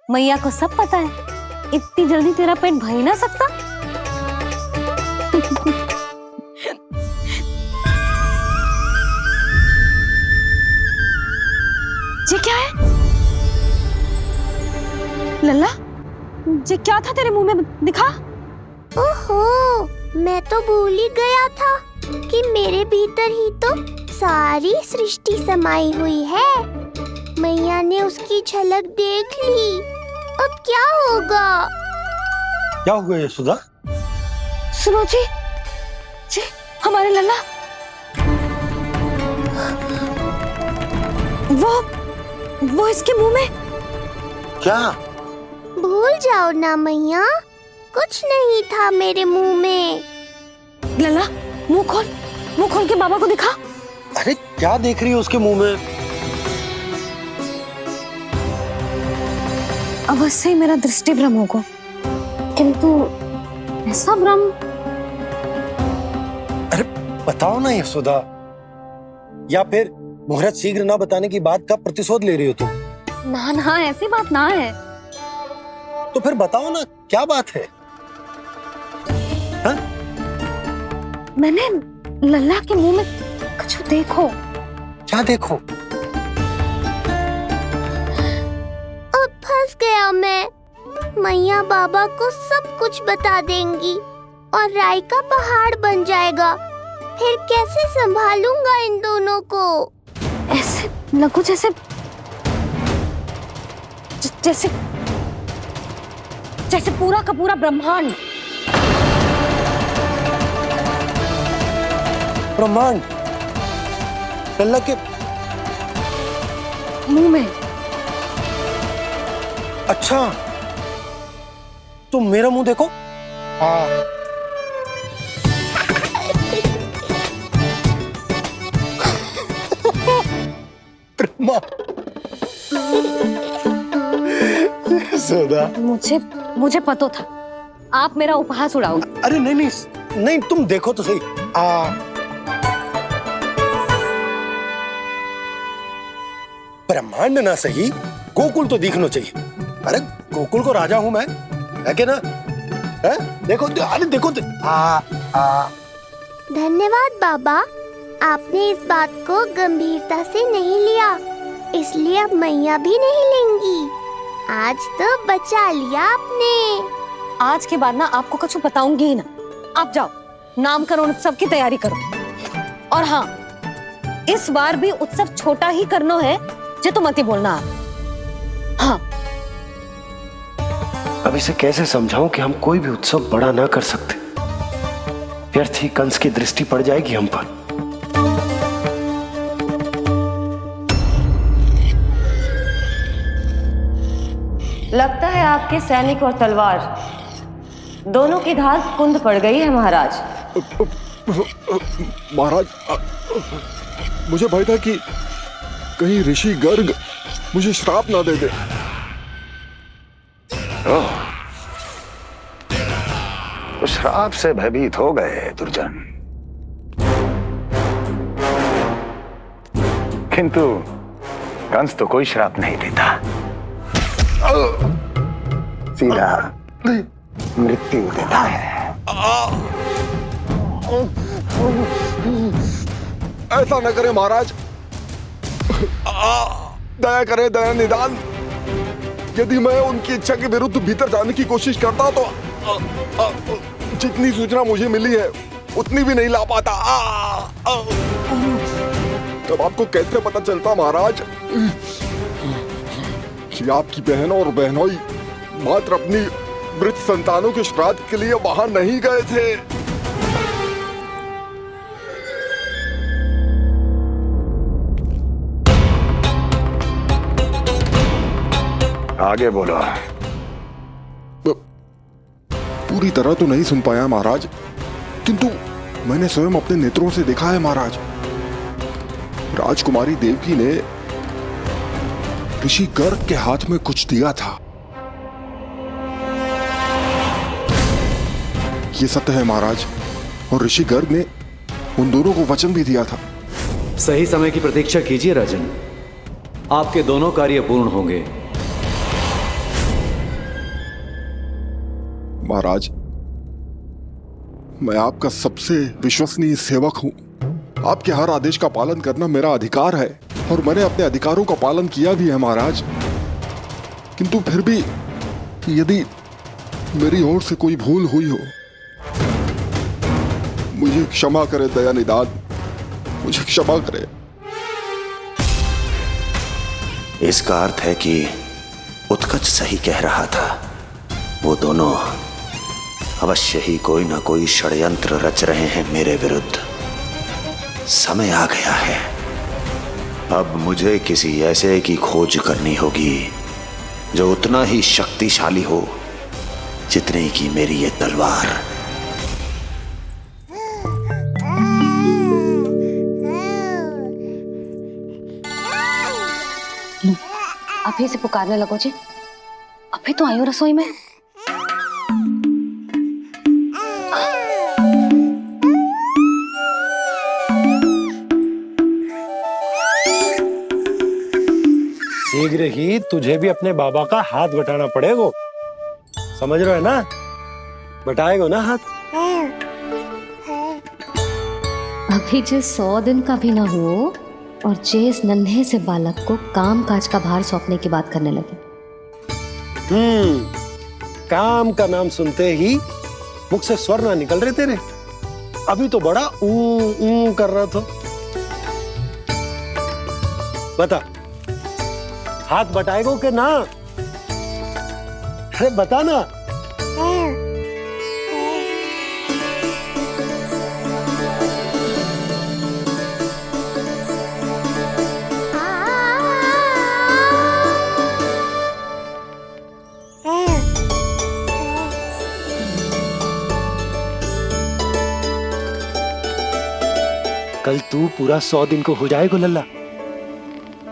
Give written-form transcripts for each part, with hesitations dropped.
मैया को सब पता है, इतनी जल्दी तेरा पेट भर ही ना सकता। ये क्या है लल्ला? ये क्या था तेरे मुंह में, दिखा। ओहो, मैं तो भूल ही गया था कि मेरे भीतर ही तो सारी सृष्टि समाई हुई है। मैया ने उसकी झलक देख ली, अब क्या होगा? क्या हुआ यशोदा? सुनो जी, हमारे लल्ला वो इसके मुंह में। क्या? भूल जाओ ना मैया, कुछ नहीं था मेरे मुंह में। लल्ला मुंह खोल के बाबा को दिखा। अरे क्या देख रही है उसके मुंह में? अवश्य ही मेरा दृष्टि भ्रम होगा, किंतु ऐसा भ्रम। अरे बताओ ना यशोदा, या फिर मुहूर्त शीघ्र ना बताने की बात का प्रतिशोध ले रही हो तुम? ना ऐसी बात ना है। तो फिर बताओ ना क्या बात है? हाँ? मैंने लल्ला के मुंह में कुछ देखो। क्या देखो? अब फंस गया मैं। मैया बाबा को सब कुछ बता देंगी और राय का पहाड़ बन जाएगा। फिर कैसे संभालूंगा इन दोनों को? ऐसे लगो जैसे पूरा का पूरा ब्रह्मांड। ब्रह्मांड लल्ला के मुंह में। अच्छा, तुम मेरा मुंह देखो। हाँ। यशोदा, मुझे पता था आप मेरा उपहास उड़ाओगे। अरे नहीं, तुम देखो तो सही। ब्रह्मांड ना सही, गोकुल तो दिखना चाहिए। अरे गोकुल को राजा हूं मैं, है क्या ना? है? देखो, अरे देखो। धन्यवाद बाबा, आपने इस बात को गंभीरता से नहीं लिया, इसलिए अब मैया भी नहीं लेंगी। आज तो बचा लिया आपने। आज के बाद ना आपको कुछ बताऊंगी ही ना। आप जाओ, नामकरण उत्सव की तैयारी करो। और हाँ, इस बार भी उत्सव छोटा ही करना है, जो तो मत ही बोलना आप। हाँ। अब इसे कैसे समझाऊं कि हम कोई भी उत्सव बड़ा ना कर सकते? व्यर्थ ही कंस की दृष्टि पड़ जाएगी हम पर। लगता है आपके सैनिक और तलवार दोनों की धार कुंद पड़ गई है महाराज। महाराज, मुझे भय था कि कहीं ऋषि गर्ग मुझे श्राप ना दे दे। तो श्राप से भयभीत हो गए दुर्जन, किंतु कंस तो कोई श्राप नहीं देता, सीधा मृत्यु देता है। ऐसा न करे महाराज, दया करें, दया निदान। यदि मैं उनकी इच्छा के विरुद्ध भीतर जाने की कोशिश करता तो जितनी सूचना मुझे मिली है उतनी भी नहीं ला पाता। तब आपको कैसे पता चलता महाराज कि आपकी बहन और बहनोई मात्र अपनी मृत संतानों के श्राद्ध के लिए वहां नहीं गए थे? आगे बोलो। पूरी तरह तो नहीं सुन पाया महाराज, किंतु मैंने स्वयं अपने नेत्रों से देखा है महाराज। राजकुमारी देवकी ने ऋषि गर्ग के हाथ में कुछ दिया था। ये सत्य है महाराज, और ऋषि गर्ग ने उन दोनों को वचन भी दिया था। सही समय की प्रतीक्षा कीजिए राजन, आपके दोनों कार्य पूर्ण होंगे। महाराज, मैं आपका सबसे विश्वसनीय सेवक हूं। आपके हर आदेश का पालन करना मेरा अधिकार है और मैंने अपने अधिकारों का पालन किया भी है महाराज। किंतु फिर भी यदि मेरी ओर से कोई भूल हुई हो, मुझे क्षमा करे दया निदान, मुझे क्षमा करे। इसका अर्थ है कि उत्कच सही कह रहा था। वो दोनों अवश्य ही कोई ना कोई षड्यंत्र रच रहे हैं मेरे विरुद्ध। समय आ गया है, अब मुझे किसी ऐसे की खोज करनी होगी जो उतना ही शक्तिशाली हो जितनी की मेरी ये तलवार। अभी से पुकारने लगो जी, अभी तो आई हूँ रसोई में। शीघ्र ही तुझे भी अपने बाबा का हाथ बटाना पड़ेगा, समझ रहे हो ना? बटाएगो ना हाथ? अभी जो 100 दिन का भी ना हो और इस नन्हे से बालक को काम काज का भार सौंपने की बात करने लगे। काम का नाम सुनते ही मुख से स्वर ना निकल रहे तेरे। अभी तो बड़ा ऊ कर रहा था। बता, हाथ बटाएगो के ना? अरे बता ना। कल तू पूरा 100 दिन को हो जाएगा लल्ला।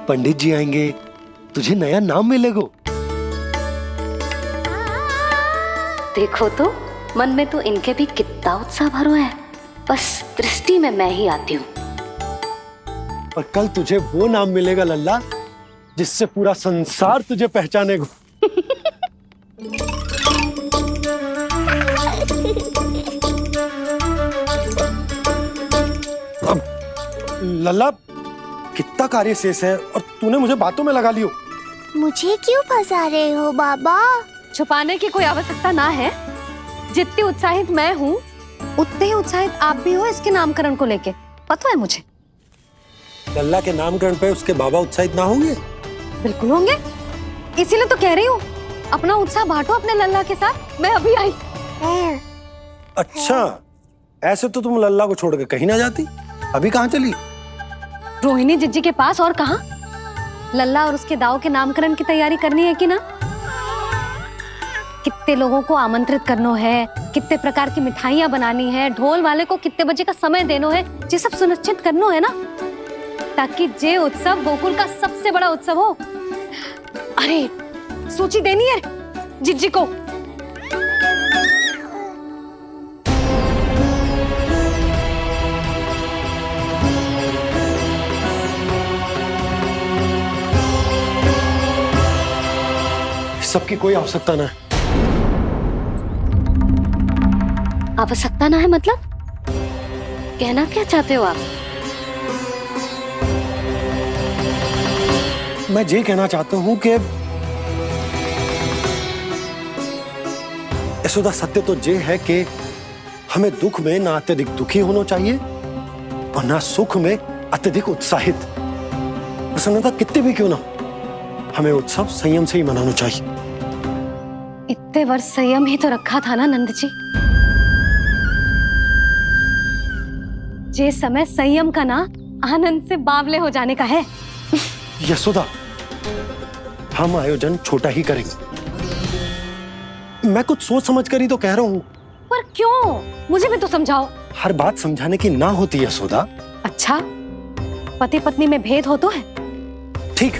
पंडित जी आएंगे, तुझे नया नाम मिलेगा। देखो तो मन में तो इनके भी कितना उत्साह भरो है, बस दृष्टि में मैं ही आती हूँ। और कल तुझे वो नाम मिलेगा लल्ला जिससे पूरा संसार तुझे पहचानेगा। अब लल्ला, कितना कार्य शेष है और तूने मुझे बातों में लगा लियो। मुझे क्यों फंसा रहे हो बाबा? छुपाने की कोई आवश्यकता ना है। जितनी उत्साहित मैं हूँ उतने ही उत्साहित आप भी हो इसके नामकरण को लेके, पता है मुझे। लल्ला के नामकरण पे उसके बाबा उत्साहित ना होंगे? बिल्कुल होंगे, इसीलिए तो कह रही हूँ अपना उत्साह बांटो अपने लल्ला के साथ। मैं अभी आई। अच्छा, ऐसे तो तुम लल्ला को छोड़ के कहीं ना जाती। अभी कहाँ चली? रोहिणी जिज्जी के पास, और कहाँ? लल्ला और उसके दाव के नामकरण की तैयारी करनी है कि ना? कितने लोगों को आमंत्रित करना है, कितने प्रकार की मिठाइयां बनानी है, ढोल वाले को कितने बजे का समय देना है, ये सब सुनिश्चित करना है ना, ताकि ये उत्सव गोकुल का सबसे बड़ा उत्सव हो। अरे सूची देनी है जिज्जी को। सबकी कोई आवश्यकता ना है। आवश्यकता ना है मतलब? कहना क्या चाहते हो आप? मैं ये कहना चाहता हूं कि यशोदा, सत्य तो ये है कि हमें दुख में ना अत्यधिक दुखी होना चाहिए और ना सुख में अत्यधिक उत्साहित। प्रसन्नता कितने भी क्यों ना, हमें उत्सव संयम से ही मनाना चाहिए। इतने वर्ष संयम ही तो रखा था ना नंद जी। ये समय संयम का ना आनंद से बावले हो जाने का है। यशोदा, हम आयोजन छोटा ही करेंगे। मैं कुछ सोच समझ कर ही तो कह रहा हूं। पर क्यों? मुझे भी तो समझाओ। हर बात समझाने की ना होती यशोदा। अच्छा, पति पत्नी में भेद हो तो है? ठीक,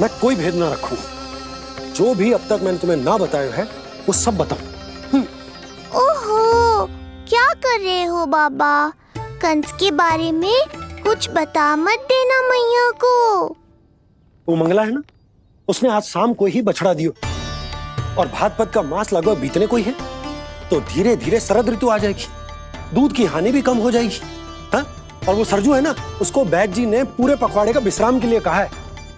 मैं कोई भेद ना रखूंगा। जो भी अब तक मैंने तुम्हें ना बताया है वो सब बताऊं। ओहो, क्या कर रहे हो बाबा? कंस के बारे में कुछ बता मत देना मैया को। वो मंगला है ना, उसने आज शाम को ही बछड़ा दियो। और भात पत का मांस लगभग बीतने को ही है, तो धीरे धीरे शरद ऋतु आ जाएगी, दूध की हानि भी कम हो जाएगी। हाँ? और वो सरजू है ना, उसको बैद जी ने पूरे पखवाड़े का विश्राम के लिए कहा है।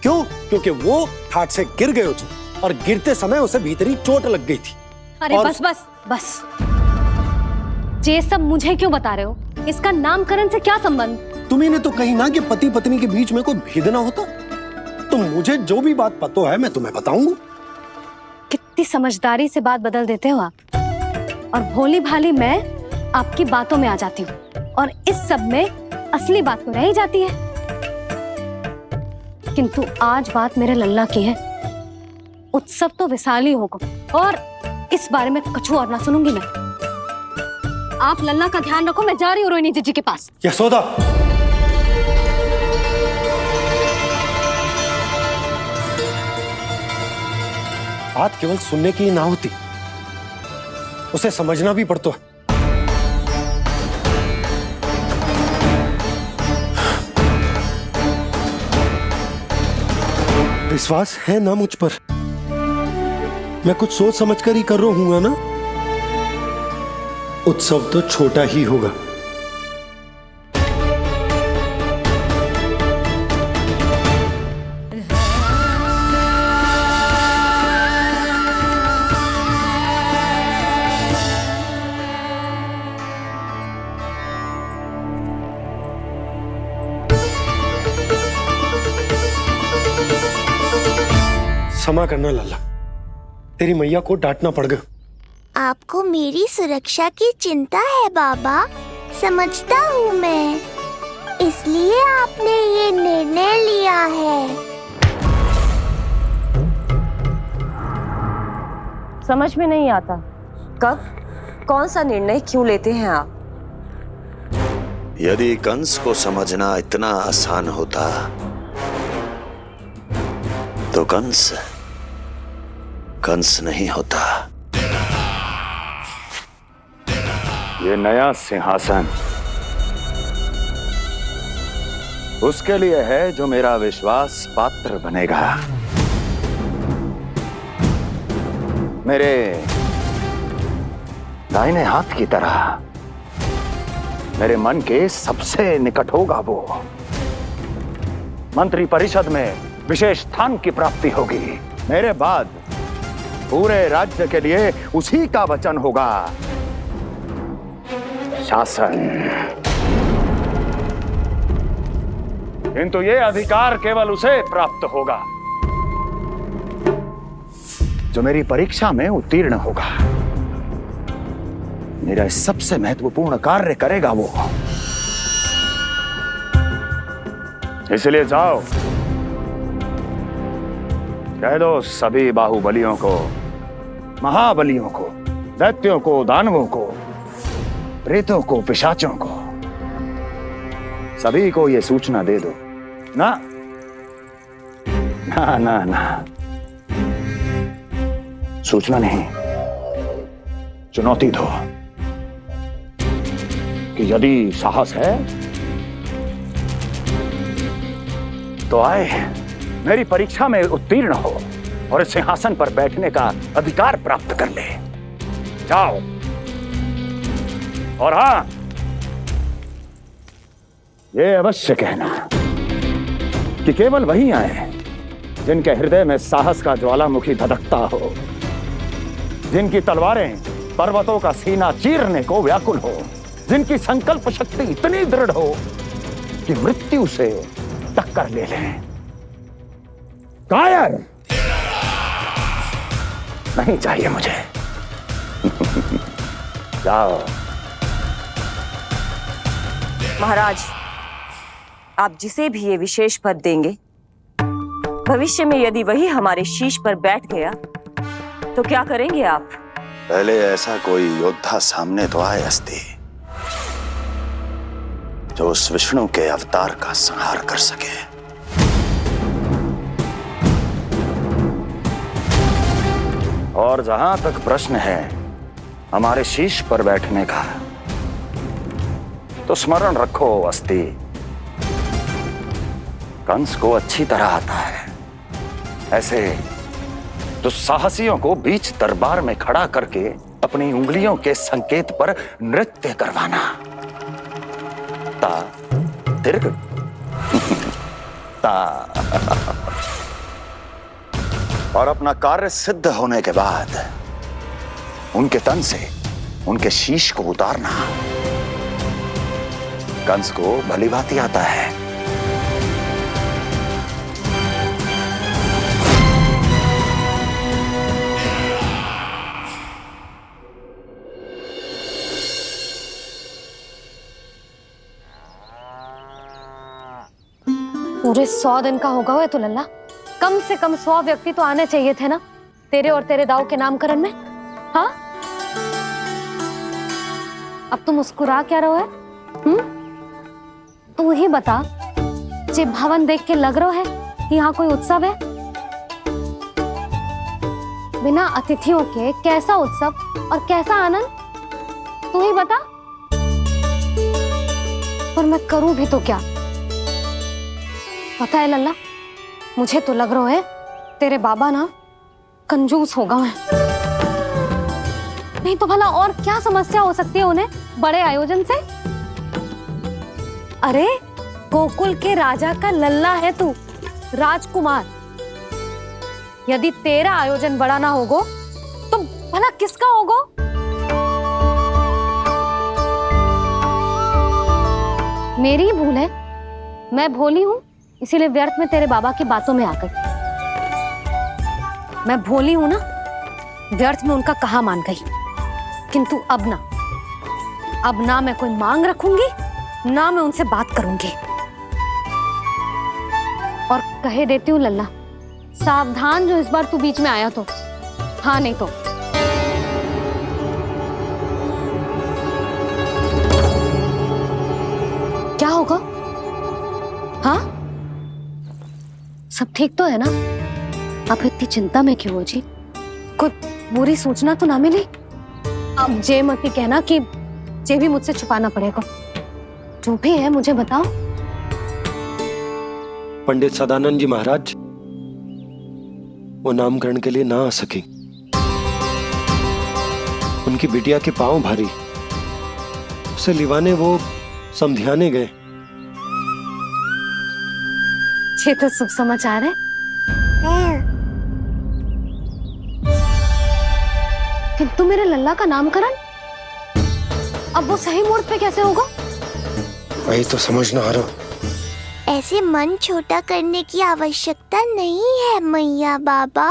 क्यों? क्योंकि वो ठाट से गिर गए थे और गिरते समय उसे भीतरी चोट लग गई थी। अरे और... बस बस बस, ये सब मुझे क्यों बता रहे हो? इसका नामकरण से क्या संबंध? तुम्ही ने तो कही ना कि पति पत्नी के बीच में कोई भेद ना होता। तो मुझे जो भी बात पता है मैं तुम्हें बताऊंगा। कितनी समझदारी से बात बदल देते हो आप, और भोली भाली मैं आपकी बातों में आ जाती हूँ और इस सब में असली बात तो रह ही जाती है। किंतु आज बात मेरे लल्ला की है। उत्सव तो विशाल ही होगा और इस बारे में कछु और ना सुनूंगी मैं। आप लल्ला का ध्यान रखो, मैं जा रही हूँ रोहिणी जीजी के पास। यशोदा, बात केवल सुनने की ना होती, उसे समझना भी पड़ता है। विश्वास है ना मुझ पर? मैं कुछ सोच समझकर ही कर रहा हूँ ना। उत्सव तो छोटा ही होगा। क्षमा करना लल्ला, तेरी मैया को डांटना पड़ गया। आपको मेरी सुरक्षा की चिंता है बाबा, समझता हूँ मैं, इसलिए आपने ये निर्णय लिया है। समझ में नहीं आता, कब कौन सा निर्णय क्यों लेते हैं आप? यदि कंस को समझना इतना आसान होता तो कंस नहीं होता। ये नया सिंहासन उसके लिए है जो मेरा विश्वास पात्र बनेगा। मेरे दाहिने हाथ की तरह मेरे मन के सबसे निकट होगा वो। मंत्री परिषद में विशेष स्थान की प्राप्ति होगी। मेरे बाद पूरे राज्य के लिए उसी का वचन होगा। शासन। किंतु ये अधिकार केवल उसे प्राप्त होगा जो मेरी परीक्षा में उत्तीर्ण होगा। मेरा सबसे महत्वपूर्ण कार्य करेगा वो। इसलिए जाओ, कह दो सभी बाहुबलियों को, महाबलियों को, दैत्यों को, दानवों को, प्रेतों को, पिशाचों को, सभी को ये सूचना दे दो ना ना ना ना, सूचना नहीं, चुनौती दो कि यदि साहस है तो आए, मेरी परीक्षा में उत्तीर्ण हो और इस सिंहासन पर बैठने का अधिकार प्राप्त कर ले। जाओ। और हां, ये अवश्य कहना कि केवल वही आए जिनके हृदय में साहस का ज्वालामुखी धधकता हो, जिनकी तलवारें पर्वतों का सीना चीरने को व्याकुल हो, जिनकी संकल्प शक्ति इतनी दृढ़ हो कि मृत्यु से टक्कर ले लें। कायर नहीं चाहिए मुझे। जाओ। महाराज, आप जिसे भी ये विशेष पद देंगे, भविष्य में यदि वही हमारे शीश पर बैठ गया तो क्या करेंगे आप? पहले ऐसा कोई योद्धा सामने तो आए अस्ति, जो उस विष्णु के अवतार का संहार कर सके। और जहां तक प्रश्न है हमारे शीश पर बैठने का, तो स्मरण रखो अस्ति, कंस को अच्छी तरह आता है ऐसे तो साहसियों को बीच दरबार में खड़ा करके अपनी उंगलियों के संकेत पर नृत्य करवाना। ता दीर्घ ता। और अपना कार्य सिद्ध होने के बाद उनके तन से उनके शीश को उतारना कंस को भली भांति आता है। पूरे 100 दिन का होगा हुआ तो लल्ला, कम से कम 100 व्यक्ति तो आने चाहिए थे ना तेरे और तेरे दाऊ के नामकरण में। हाँ, अब तुम मुस्कुरा क्या रहो है? तू ही बता, जे भवन देख के लग रहा है कि यहाँ कोई उत्सव है? बिना अतिथियों के कैसा उत्सव और कैसा आनंद, तू ही बता। पर मैं करूं भी तो क्या? पता है लल्ला, मुझे तो लग रहा है तेरे बाबा ना कंजूस होगा है। नहीं तो भला और क्या समस्या हो सकती है उन्हें बड़े आयोजन से? अरे गोकुल के राजा का लल्ला है तू, राजकुमार। यदि तेरा आयोजन बड़ा ना होगो तो भला किसका होगो? मेरी ही भूल है, मैं भोली हूं, इसीलिए व्यर्थ में तेरे बाबा की बातों में आ गई। मैं भोली हूं ना, व्यर्थ में उनका कहा मान गई। किंतु अब ना मैं कोई मांग रखूंगी, ना मैं उनसे बात करूंगी। और कहे देती हूँ लल्ला, सावधान जो इस बार तू बीच में आया तो। हाँ नहीं तो क्या होगा? हाँ, सब ठीक तो है ना? आप इतनी चिंता में क्यों हो जी? कोई बुरी सूचना तो ना मिली? अब जे मत कहना कि जे भी मुझसे छुपाना पड़ेगा। जो भी है मुझे बताओ। पंडित सदानंद जी महाराज वो नामकरण के लिए ना आ सके। उनकी बिटिया के पांव भारी, उसे लिवाने वो समझाने गए। ये तो शुभ समाचार है। किंतु मेरे लल्ला का नामकरण अब वो सही मुहूर्त पे कैसे होगा? वही तो समझ ना आ रहा। ऐसे मन छोटा करने की आवश्यकता नहीं है मैया बाबा।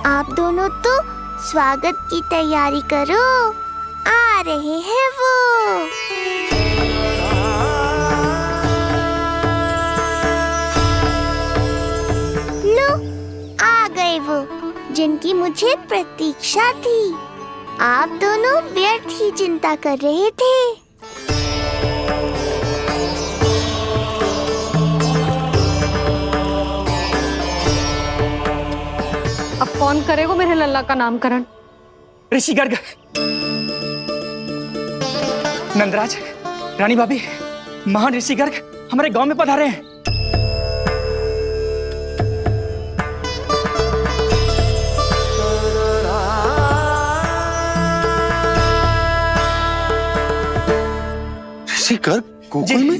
आप दोनों तो स्वागत की तैयारी करो, आ रहे हैं वो। लो, आ गए वो जिनकी मुझे प्रतीक्षा थी। आप दोनों व्यर्थ ही चिंता कर रहे थे। अब कौन करेगा मेरे लल्ला का नामकरण? ऋषि गर्ग, नंदराज, रानी भाभी, महान ऋषि गर्ग हमारे गांव में पधारे हैं। ऋषि गर्ग गोकुल में?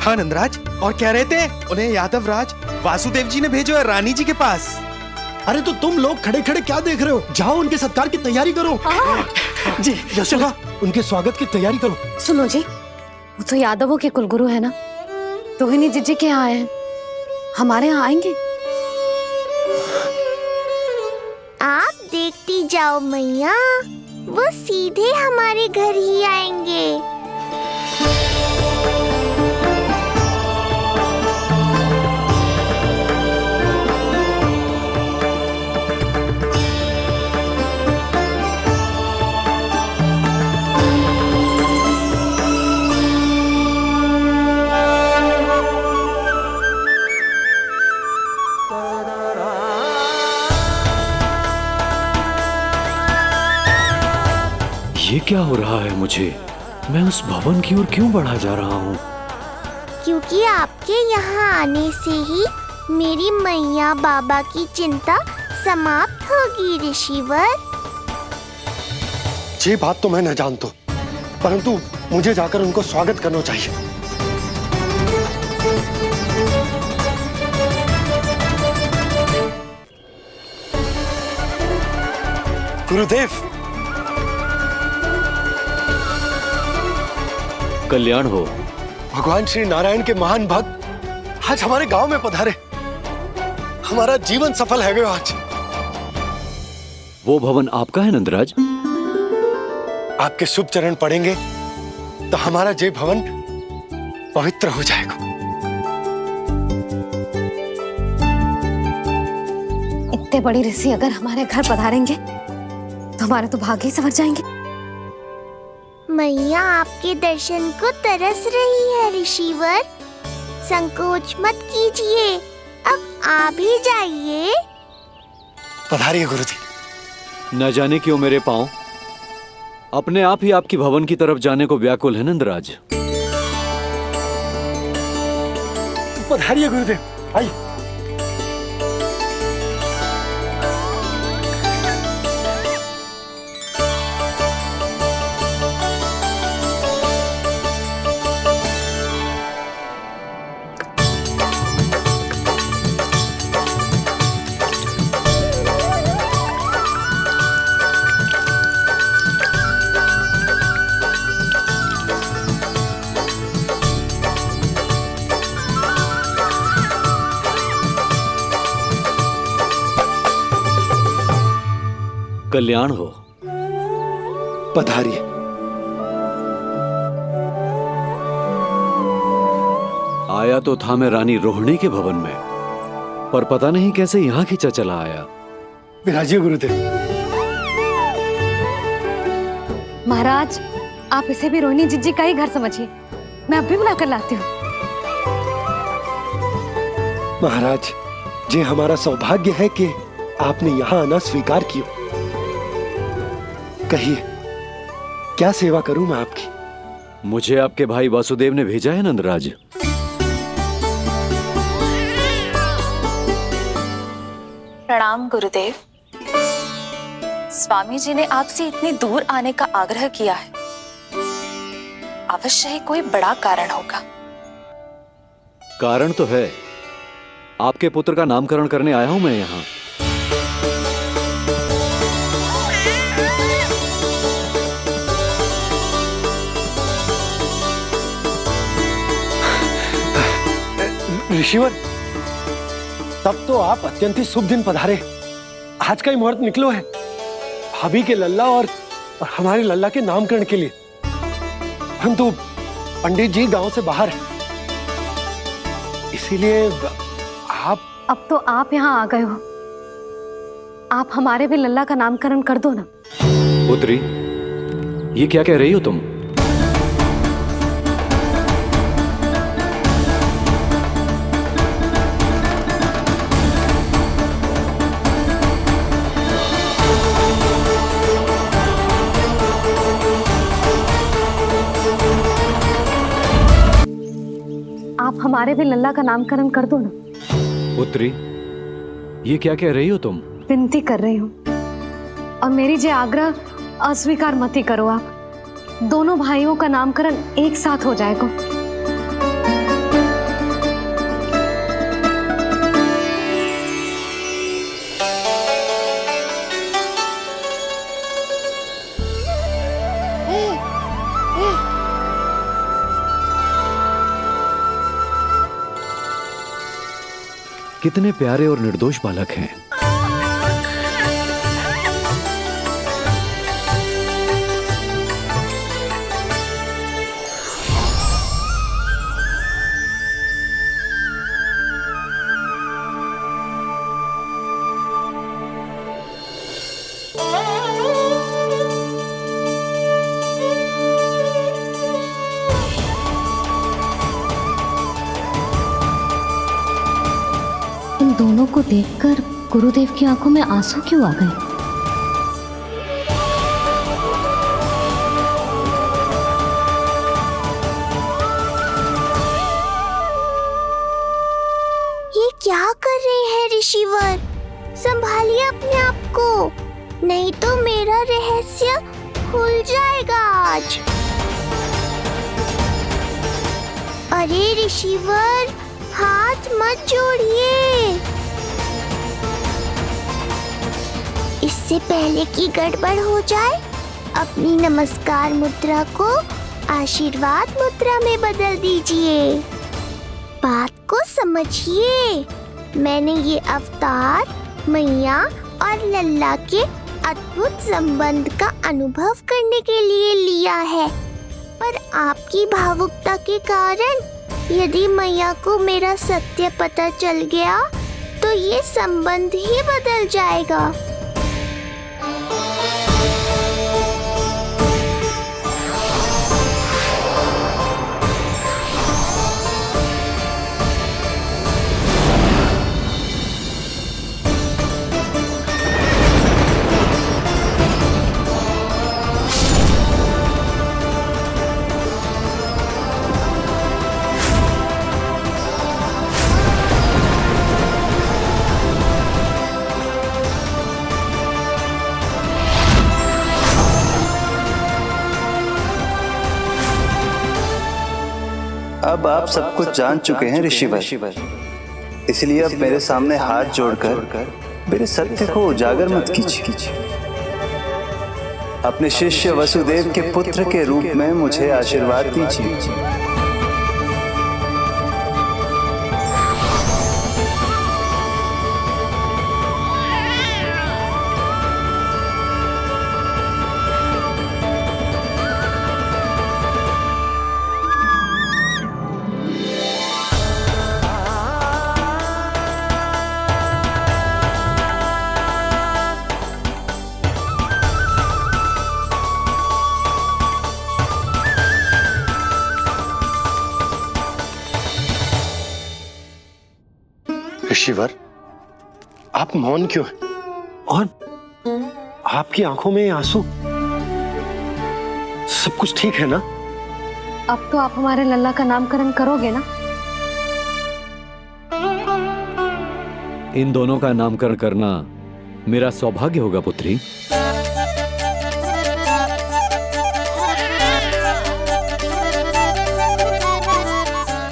हाँ नंदराज, और कह रहे थे उन्हें यादव राज वासुदेव जी ने भेजो है रानी जी के पास। अरे तो तुम लोग खड़े खड़े क्या देख रहे हो? जाओ उनके सत्कार की तैयारी करो। जी यशोदा, उनके स्वागत की तैयारी करो। सुनो जी, वो तो यादवों के कुलगुरु है ना, रोहिणी जीजी के यहाँ आए हैं, हमारे यहाँ आएंगे। आप देखती जाओ मैया, वो सीधे हमारे घर ही आएंगे। ये क्या हो रहा है मुझे? मैं उस भवन की ओर क्यों बढ़ा जा रहा हूँ? क्योंकि आपके यहाँ आने से ही मेरी मैया बाबा की चिंता समाप्त होगी ऋषिवर। ये बात तो मैं न जानता, परंतु मुझे जाकर उनको स्वागत करना चाहिए। गुरुदेव, कल्याण हो। भगवान श्री नारायण के महान भक्त आज हमारे गांव में पधारे। हमारा जीवन सफल है गया आज। वो भवन आपका है नंदराज? आपके शुभ चरण पड़ेंगे तो हमारा जय भवन पवित्र हो जाएगा। इतने बड़ी ऋषि अगर हमारे घर पधारेंगे तो हमारे तो भाग्य ही संवर जाएंगे। मैया आपके दर्शन को तरस रही है ऋषिवर। संकोच मत कीजिए, अब आ भी जाइए। पधारिए गुरुजी। न जाने क्यों मेरे पांव अपने आप ही आपकी भवन की तरफ जाने को व्याकुल है नंदराज। पधारिए गुरुदेव, आइए। कल्याण हो। पधारिए। आया तो था मैं रानी रोहिणी के भवन में, पर पता नहीं कैसे यहाँ खींचा चला आया। विराजिए गुरुदेव। महाराज, आप इसे भी रोहिणी जिज्जी का ही घर समझिए। मैं अब भी बुलाकर लाती हूँ। महाराज, ये हमारा सौभाग्य है कि आपने यहाँ आना स्वीकार किया। कहिए, क्या सेवा करूं मैं आपकी? मुझे आपके भाई वासुदेव ने भेजा है नंदराज। प्रणाम गुरुदेव। स्वामी जी ने आपसे इतनी दूर आने का आग्रह किया है, अवश्य ही कोई बड़ा कारण होगा। कारण तो है, आपके पुत्र का नामकरण करने आया हूं मैं यहाँ। ऋषिवर, तब तो आप अत्यंत ही शुभ दिन पधारे। आज का ही मुहूर्त निकलो है भाभी के लल्ला और हमारे लल्ला के नामकरण के लिए। परंतु पंडित जी गांव से बाहर हैं, इसीलिए आप। अब तो आप यहाँ आ गए हो, आप हमारे भी लल्ला का नामकरण कर दो ना। पुत्री, ये क्या कह रही हो तुम? आप हमारे भी लल्ला का नामकरण कर दो ना। पुत्री, ये क्या कह रही हो तुम? विनती कर रही हूँ, और मेरी जे आग्रह अस्वीकार मत ही करो। आप दोनों भाइयों का नामकरण एक साथ हो जाएगा। कितने प्यारे और निर्दोष बालक हैं। इन दोनों को देखकर गुरुदेव की आंखों में आंसू क्यों आ गए? ये क्या ऋषिवर, संभालिए अपने आप को, नहीं तो मेरा रहस्य खुल जाएगा आज। अरे ऋषिवर, हाथ मत जोड़िए। इससे पहले कि गड़बड़ हो जाए, अपनी नमस्कार मुद्रा को आशीर्वाद मुद्रा में बदल दीजिए। बात को समझिए, मैंने ये अवतार मैया और लल्ला के अद्भुत संबंध का अनुभव करने के लिए लिया है, पर आपकी भावुकता के कारण यदि मैया को मेरा सत्य पता चल गया तो ये संबंध ही बदल जाएगा। अब आप सब कुछ जान चुके हैं ऋषिवर, इसलिए अब मेरे सामने हाथ जोड़कर मेरे सत्य को उजागर मत कीजिए। अपने शिष्य वसुदेव के पुत्र के रूप में मुझे आशीर्वाद दीजिए। ऋषिवर, आप मौन क्यों हैं? और आपकी आंखों में आंसू, सब कुछ ठीक है ना? अब तो आप हमारे लल्ला का नामकरण करोगे ना? इन दोनों का नामकरण करना मेरा सौभाग्य होगा पुत्री।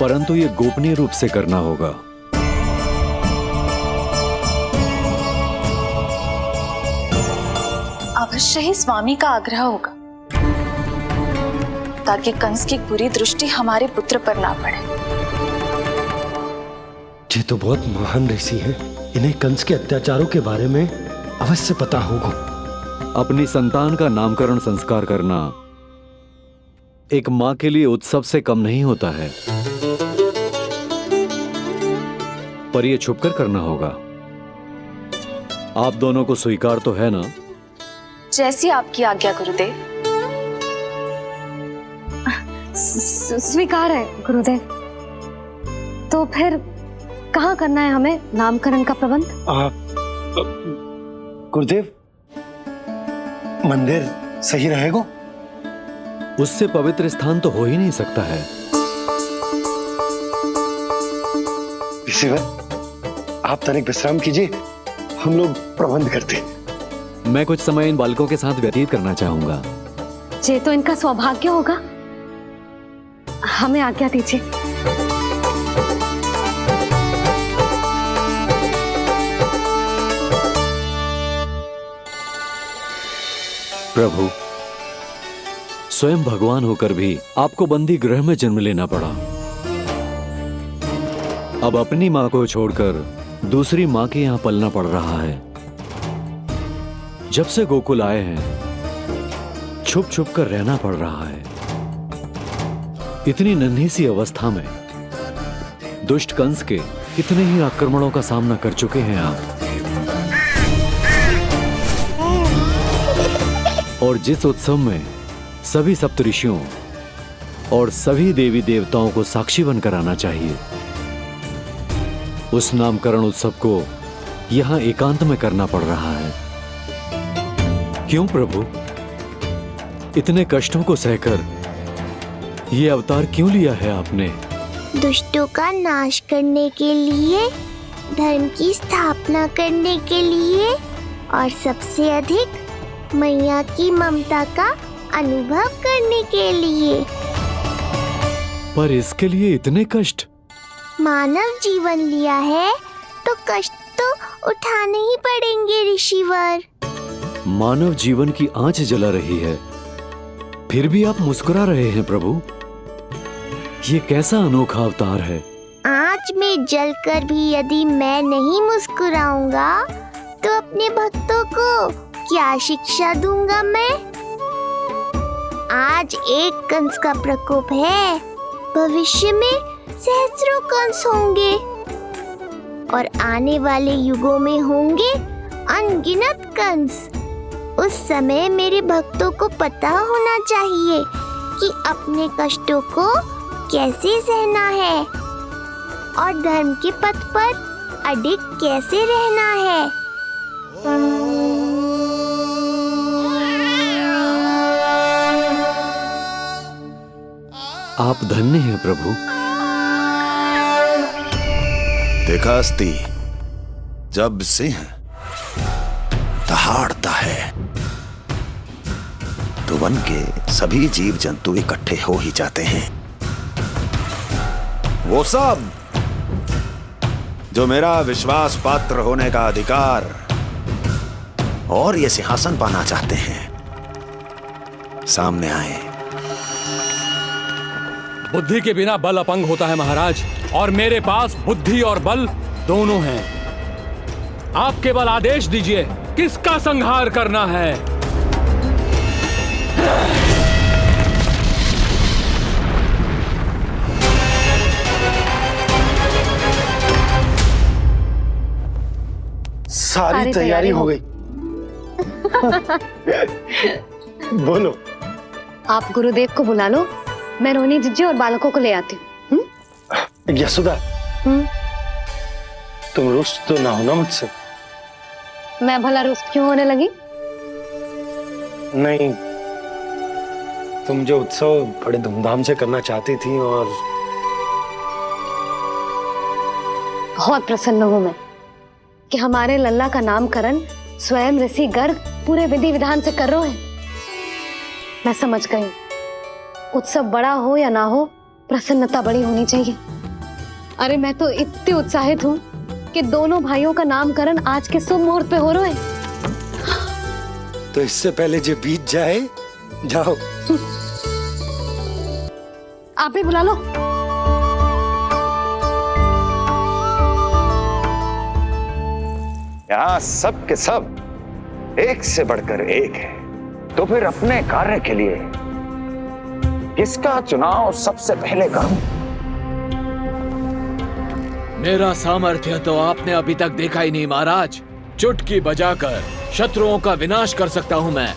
परंतु ये गोपनीय रूप से करना होगा। अवश्य ही स्वामी का आग्रह होगा, ताकि कंस की बुरी दृष्टि हमारे पुत्र पर ना पड़े। ये तो बहुत महान ऋषि हैं, इन्हें कंस के अत्याचारों के बारे में अवश्य पता होगा। अपनी संतान का नामकरण संस्कार करना एक मां के लिए उत्सव से कम नहीं होता है, पर यह छुपकर करना होगा। आप दोनों को स्वीकार तो है ना? जैसी आपकी आज्ञा गुरुदेव। स्वीकार है गुरुदेव। तो फिर कहाँ करना है हमें नामकरण का प्रबंध? गुरुदेव, मंदिर सही रहेगा? उससे पवित्र स्थान तो हो ही नहीं सकता है। ऋषिवर, आप तनिक विश्राम कीजिए, हम लोग प्रबंध करते हैं। मैं कुछ समय इन बालकों के साथ व्यतीत करना चाहूंगा। ये तो इनका सौभाग्य होगा। हमें आज्ञा दीजिए। प्रभु, स्वयं भगवान होकर भी आपको बंदी गृह में जन्म लेना पड़ा। अब अपनी मां को छोड़कर दूसरी मां के यहां पलना पड़ रहा है। जब से गोकुल आए हैं, छुप छुप कर रहना पड़ रहा है। इतनी नन्ही सी अवस्था में दुष्ट कंस के कितने ही आक्रमणों का सामना कर चुके हैं आप। और जिस उत्सव में सभी सप्तऋषियों और सभी देवी देवताओं को साक्षी बनकर आना चाहिए, उस नामकरण उत्सव को यहां एकांत में करना पड़ रहा है। क्यों प्रभु, इतने कष्टों को सहकर ये अवतार क्यों लिया है आपने? दुष्टों का नाश करने के लिए धर्म की स्थापना करने के लिए और सबसे अधिक मैया की ममता का अनुभव करने के लिए। पर इसके लिए इतने कष्ट? मानव जीवन लिया है तो कष्ट तो उठाने ही पड़ेंगे ऋषिवर। मानव जीवन की आंच जला रही है, फिर भी आप मुस्कुरा रहे हैं प्रभु। ये कैसा अनोखा अवतार है। आंच में जलकर भी यदि मैं नहीं मुस्कुराऊंगा तो अपने भक्तों को क्या शिक्षा दूंगा मैं? आज एक कंस का प्रकोप है, भविष्य में सहस्रों कंस होंगे और आने वाले युगों में होंगे अनगिनत कंस। उस समय मेरे भक्तों को पता होना चाहिए कि अपने कष्टों को कैसे सहना है और धर्म के पथ पर अडिग कैसे रहना है। आप धन्य हैं प्रभु। देखा अस्ति, जब सिंह दहाड़ता है तो वन के सभी जीव जंतु इकट्ठे हो ही जाते हैं। वो सब जो मेरा विश्वास पात्र होने का अधिकार और ये सिंहासन पाना चाहते हैं, सामने आए। बुद्धि के बिना बल अपंग होता है महाराज, और मेरे पास बुद्धि और बल दोनों हैं। आप केवल आदेश दीजिए किसका संहार करना है। सारी तैयारी हो गई। बोलो। आप गुरुदेव को बुला लो, मैं रोहिणी जीजी और बालकों को ले आती हूँ। यशोदा, तुम रुष्ट तो ना हो ना मुझसे? मैं भला रुष्ट क्यों होने लगी? नहीं, तुम जो उत्सव बड़े धूमधाम से करना चाहती थी और बहुत प्रसन्न हूँ मैं कि हमारे लल्ला का नामकरण स्वयं ऋषि गर्ग पूरे विधि विधान से कर रहे हैं। मैं समझ गई, उत्सव बड़ा हो या ना हो, प्रसन्नता बड़ी होनी चाहिए। अरे मैं तो इतनी उत्साहित हूँ कि दोनों भाइयों का नामकरण आज के शुभ मुहूर्त पे हो रहे हैं। तो इससे पहले जो बीत जाए, जाओ। आप भी बुला लो। यहाँ सब के सब एक से बढ़कर एक है, तो फिर अपने कार्य के लिए किसका चुनाव सबसे पहले करूं? मेरा सामर्थ्य तो आपने अभी तक देखा ही नहीं महाराज। चुटकी बजाकर शत्रुओं का विनाश कर सकता हूं मैं।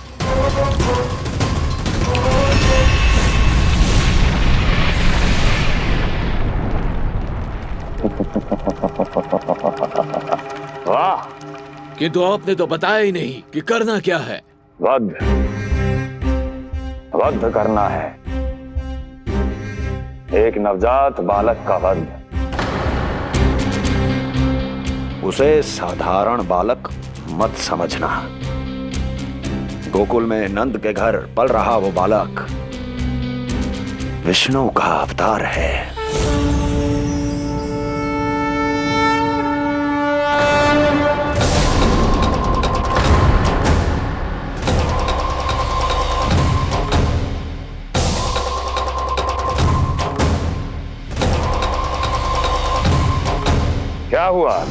वाह! किंतु आपने तो बताया ही नहीं कि करना क्या है। वध करना है, एक नवजात बालक का वध। उसे साधारण बालक मत समझना। गोकुल में नंद के घर पल रहा वो बालक विष्णु का अवतार है। क्या हुआ?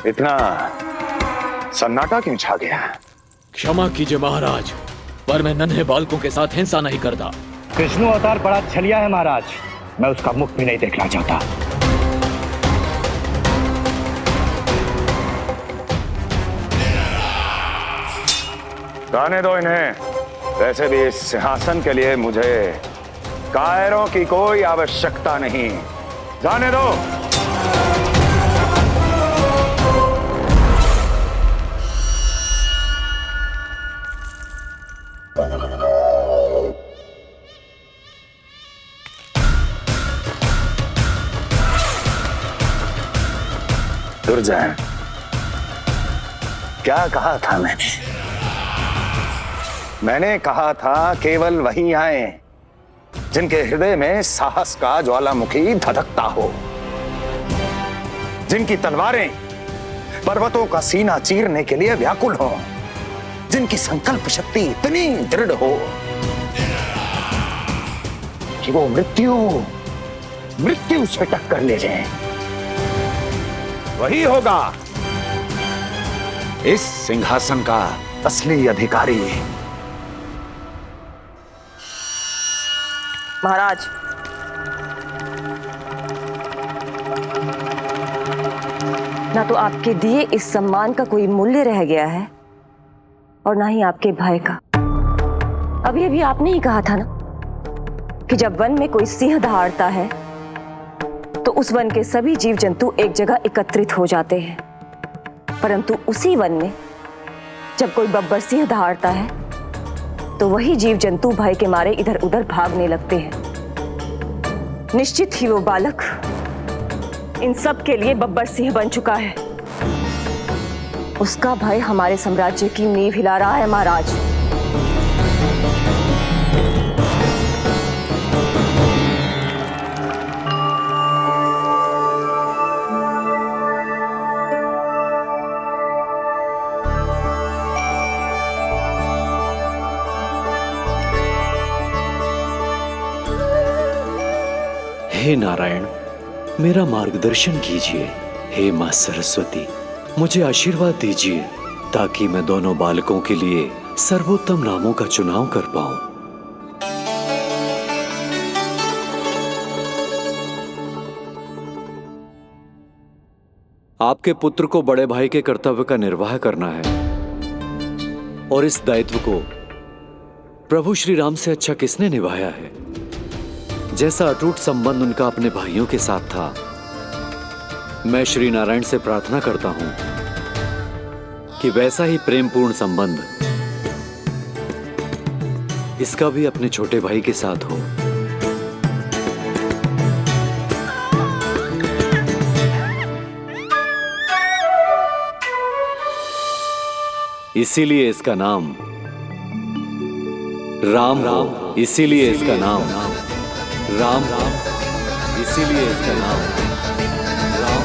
इतना सन्नाटा क्यों छा गया? क्षमा कीजिए महाराज, पर मैं नन्हे बालकों के साथ हिंसा नहीं करता। विष्णु अवतार बड़ा छलिया है महाराज, मैं उसका मुख भी नहीं देखना चाहता। जाने दो इन्हें। वैसे भी इस सिंहासन के लिए मुझे कायरों की कोई आवश्यकता नहीं। जाने दो। दुर्जन, क्या कहा था मैंने कहा था केवल वही आए जिनके हृदय में साहस का ज्वालामुखी धधकता हो, जिनकी तलवारें पर्वतों का सीना चीरने के लिए व्याकुल हो, जिनकी संकल्प शक्ति इतनी दृढ़ हो कि वो मृत्यु से टक्कर ले जाएं। वही होगा इस सिंहासन का असली अधिकारी। महाराज, ना तो आपके दिए इस सम्मान का कोई मूल्य रह गया है और ना ही आपके भय का। अभी अभी आपने ही कहा था ना कि जब वन में कोई सिंह दहाड़ता है तो उस वन के सभी जीव जंतु एक जगह एकत्रित हो जाते हैं, परंतु उसी वन में जब कोई बब्बर सिंह दहाड़ता है तो वही जीव जंतु भय के मारे इधर उधर भागने लगते हैं। निश्चित ही वो बालक इन सब के लिए बब्बर सिंह बन चुका है। उसका भय हमारे साम्राज्य की नींव हिला रहा है महाराज। हे नारायण, मेरा मार्गदर्शन कीजिए। हे मां सरस्वती, मुझे आशीर्वाद दीजिए ताकि मैं दोनों बालकों के लिए सर्वोत्तम नामों का चुनाव कर पाऊं। आपके पुत्र को बड़े भाई के कर्तव्य का निर्वाह करना है और इस दायित्व को प्रभु श्री राम से अच्छा किसने निभाया है? जैसा अटूट संबंध उनका अपने भाइयों के साथ था, मैं श्री नारायण से प्रार्थना करता हूं कि वैसा ही प्रेमपूर्ण संबंध इसका भी अपने छोटे भाई के साथ हो। इसीलिए इसका नाम राम हो, इसीलिए इसका नाम राम, इसीलिए इसका नाम राम।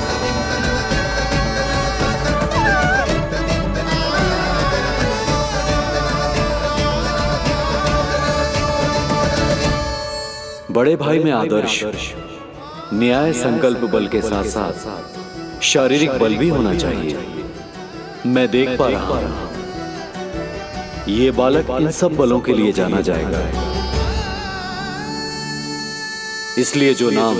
बड़े भाई में आदर्श, न्याय, संकल्प बल के साथ साथ शारीरिक बल भी होना चाहिए। मैं देख पा रहा हूं ये बालक इन सब बलों के लिए जाना जाएगा। इसलिए जो नाम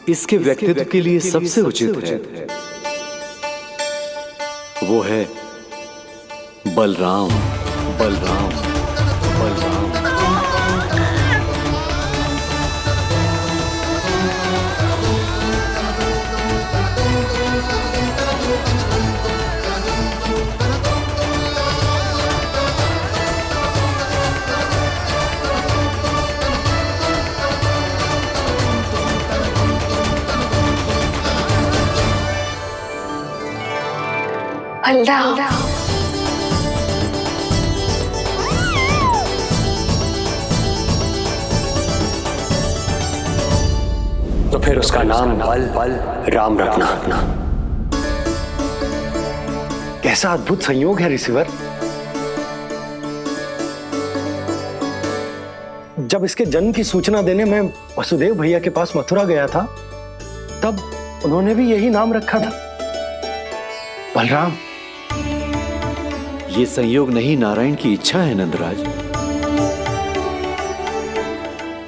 इसके व्यक्तित्व के लिए सबसे उचित है वो है बलराम, बलराम, बलराम। बलराम, तो फिर उसका नाम बल राम रखना। कैसा अद्भुत संयोग है रिसीवर। जब इसके जन्म की सूचना देने मैं वसुदेव भैया के पास मथुरा गया था, तब उन्होंने भी यही नाम रखा था, बलराम। ये संयोग नहीं, नारायण की इच्छा है नंदराज।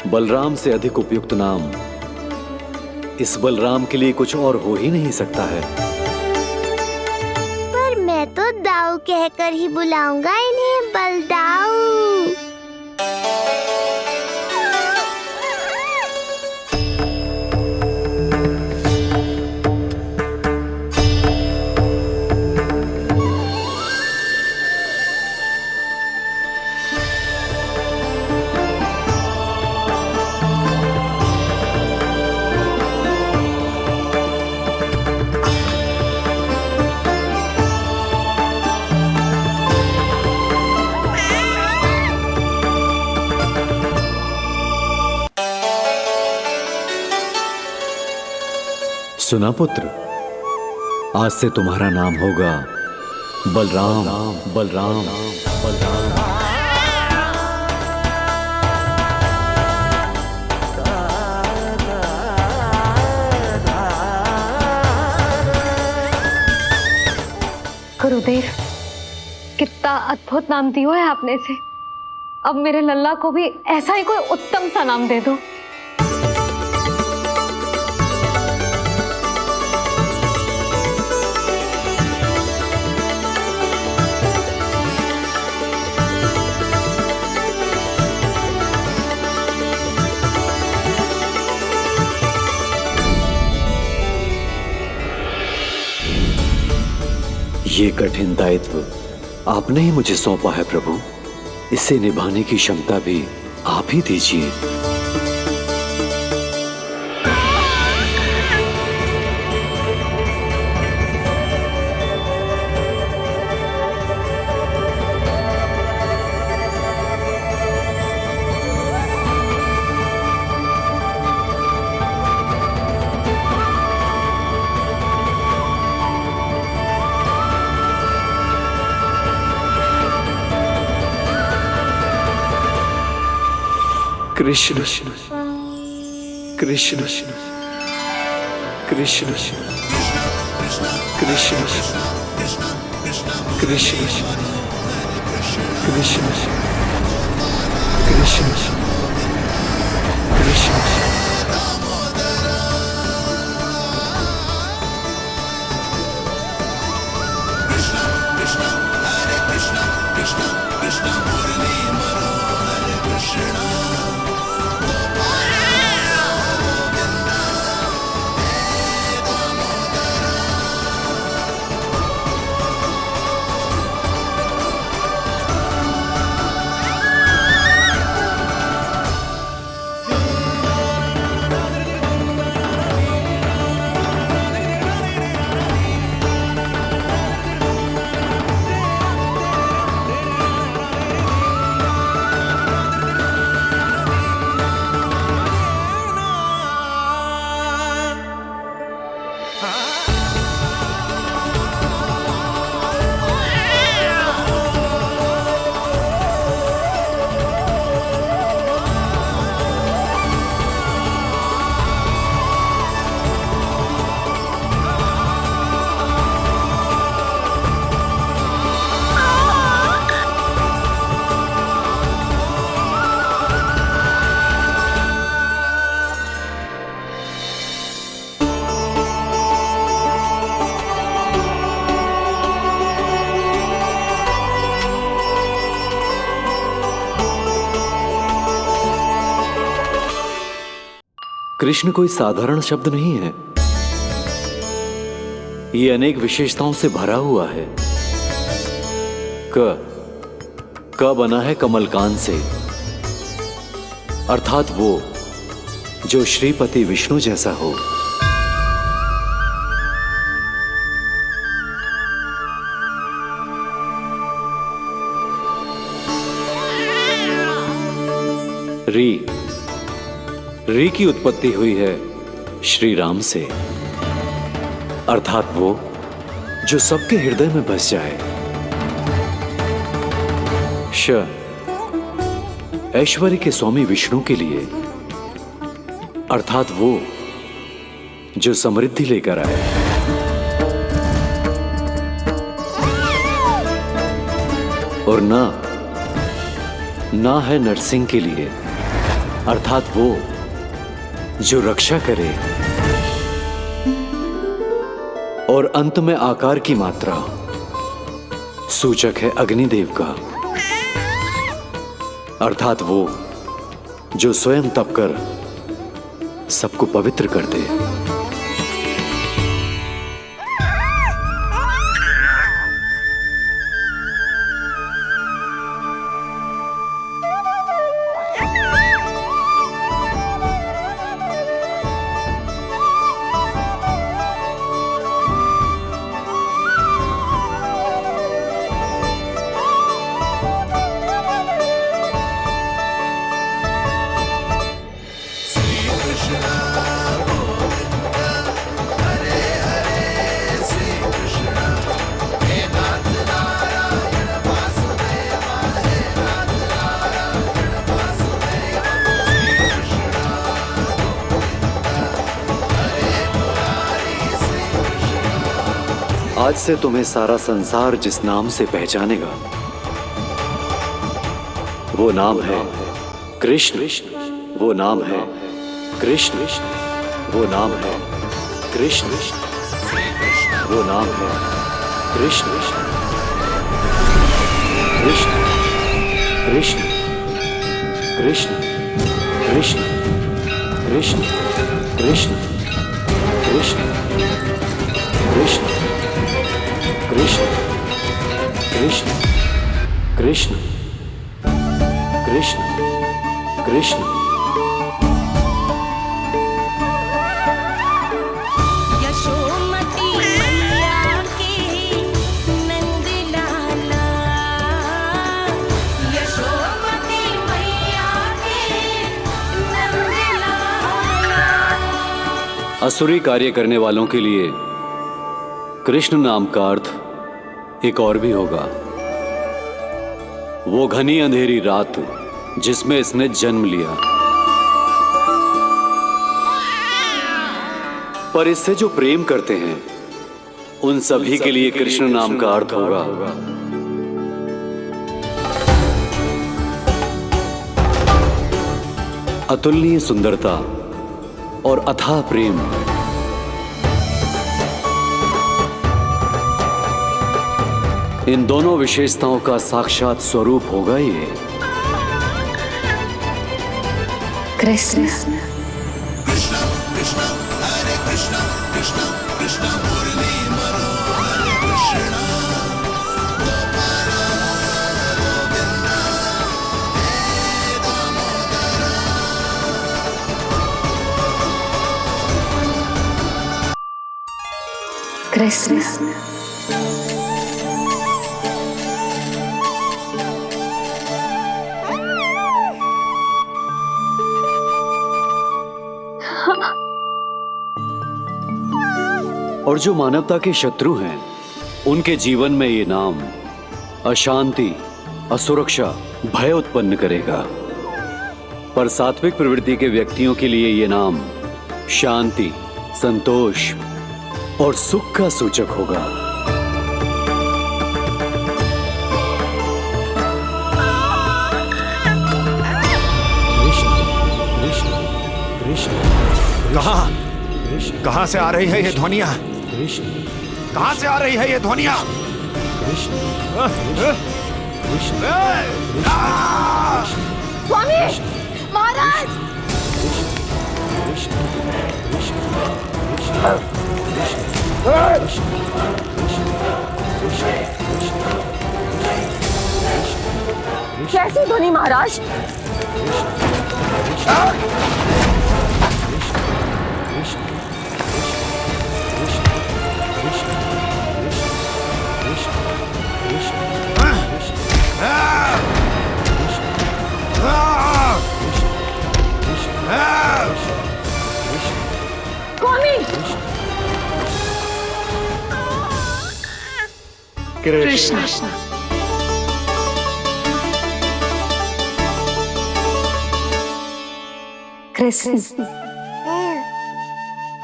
बलराम से अधिक उपयुक्त नाम इस बलराम के लिए कुछ और हो ही नहीं सकता है। पर मैं तो दाऊ कहकर ही बुलाऊंगा इन्हें, बलदाऊ। सुना पुत्र, आज से तुम्हारा नाम होगा बलराम। बलराम बलराम। गुरुदेव, कितना अद्भुत नाम दिया है आपने इसे। अब मेरे लल्ला को भी ऐसा ही कोई उत्तम सा नाम दे दो। ये कठिन दायित्व आपने ही मुझे सौंपा है प्रभु, इसे निभाने की क्षमता भी आप ही दीजिए। कृष्ण कृष्ण कृष्ण कृष्ण कृष्ण कृष्ण कृष्ण कृष्ण। कृष्ण कोई साधारण शब्द नहीं है, ये अनेक विशेषताओं से भरा हुआ है। क बना है कमलकांत से, अर्थात वो जो श्रीपति विष्णु जैसा हो। री की उत्पत्ति हुई है श्री राम से, अर्थात वो जो सबके हृदय में बस जाए। ऐश्वर्य के स्वामी विष्णु के लिए, अर्थात वो जो समृद्धि लेकर आए। और ना है नरसिंह के लिए, अर्थात वो जो रक्षा करे। और अंत में आकार की मात्रा सूचक है अग्निदेव का, अर्थात वो जो स्वयं तप कर सबको पवित्र कर दे। आज से तुम्हें सारा संसार जिस नाम से पहचानेगा वो नाम है कृष्ण। वो नाम है कृष्ण। वो नाम है कृष्ण। वो नाम है कृष्ण। कृष्ण कृष्ण कृष्ण कृष्ण कृष्ण कृष्ण कृष्ण कृष्ण कृष्ण कृष्ण कृष्ण कृष्ण कृष्ण। यशोमती मैया के नंद लाला, यशोमती मैया के नंद लाला। असुरी कार्य करने वालों के लिए कृष्ण नाम का अर्थ एक और भी होगा। वो घनी अंधेरी रात जिसमें इसने जन्म लिया, पर इससे जो प्रेम करते हैं उन सभी के लिए कृष्ण नाम का अर्थ होगा अतुलनीय सुंदरता और अथाह प्रेम। इन दोनों विशेषताओं का साक्षात स्वरूप होगा ये कृष्ण। कृष्ण और जो मानवता के शत्रु हैं उनके जीवन में ये नाम अशांति, असुरक्षा, भय उत्पन्न करेगा, पर सात्विक प्रवृत्ति के व्यक्तियों के लिए ये नाम शांति, संतोष और सुख का सूचक होगा। कहां से आ रही है ये ध्वनियां? कहां से आ रही है ये ध्वनियां? स्वामी महाराज, कैसी ध्वनि महाराज? कृष्ण। कृष्ण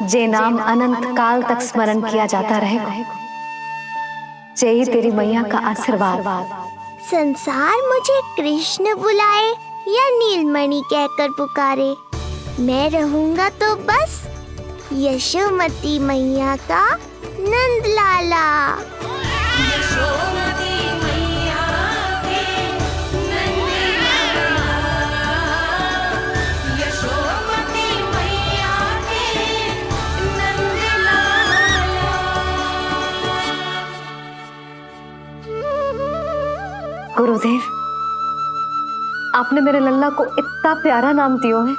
जे नाम अनंत काल तक स्मरण किया जाता रहेगा, जय तेरी मैया का आशीर्वाद। संसार मुझे कृष्ण बुलाए या नीलमणि कहकर पुकारे, मैं रहूंगा तो बस यशोमती मैया का नंद लाला। यशोमती मैया के नंद लाला, यशोमती मैया के नंद लाला। गुरुदेव, आपने मेरे लल्ला को इतना प्यारा नाम दिया है,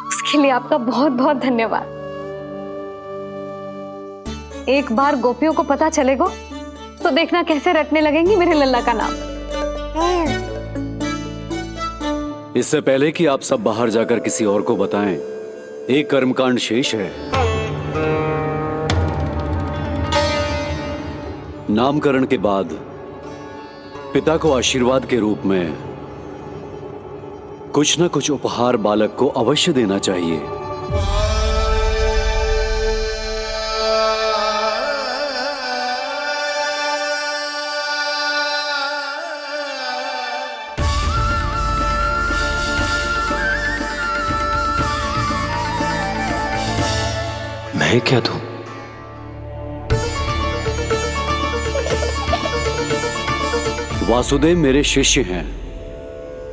उसके लिए आपका बहुत बहुत धन्यवाद। एक बार गोपियों को पता चलेगा तो देखना कैसे रटने लगेंगी मेरे लल्ला का नाम। इससे पहले कि आप सब बाहर जाकर किसी और को बताएं, एक कर्मकांड शेष है। नामकरण के बाद पिता को आशीर्वाद के रूप में कुछ न कुछ उपहार बालक को अवश्य देना चाहिए। मैं क्या दूं? वासुदेव मेरे शिष्य हैं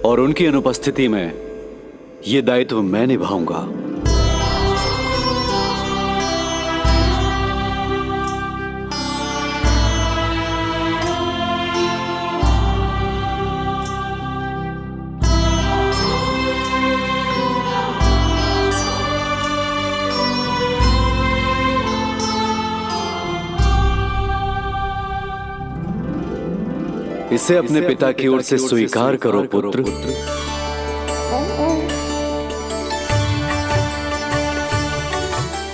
और उनकी अनुपस्थिति में यह दायित्व मैं निभाऊंगा। इसे अपने पिता की ओर से स्वीकार करो पुत्र।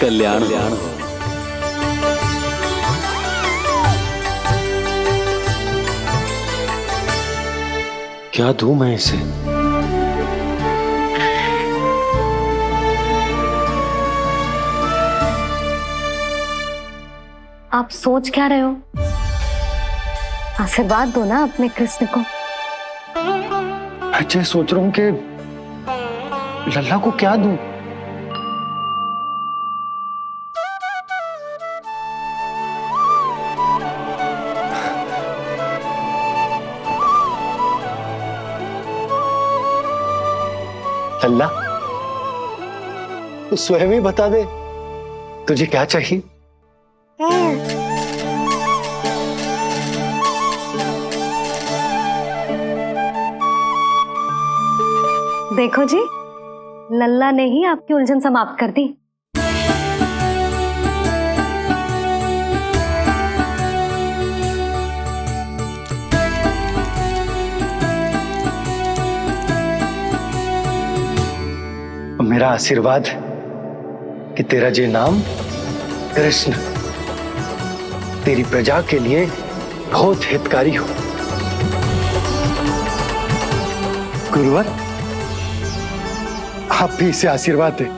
कल्याण हो। क्या दूं मैं इसे? आप सोच क्या रहे हो? आशीर्वाद दो ना अपने कृष्ण को। अच्छा, सोच रहा हूं कि लल्ला को क्या दूं? लल्ला, तू स्वयं ही बता दे, तुझे क्या चाहिए? देखो जी, लल्ला ने ही आपकी उलझन समाप्त कर दी। मेरा आशीर्वाद कि तेरा जे नाम कृष्ण तेरी प्रजा के लिए बहुत हितकारी हो। गुरुवर, आप भी इसे आशीर्वाद दें।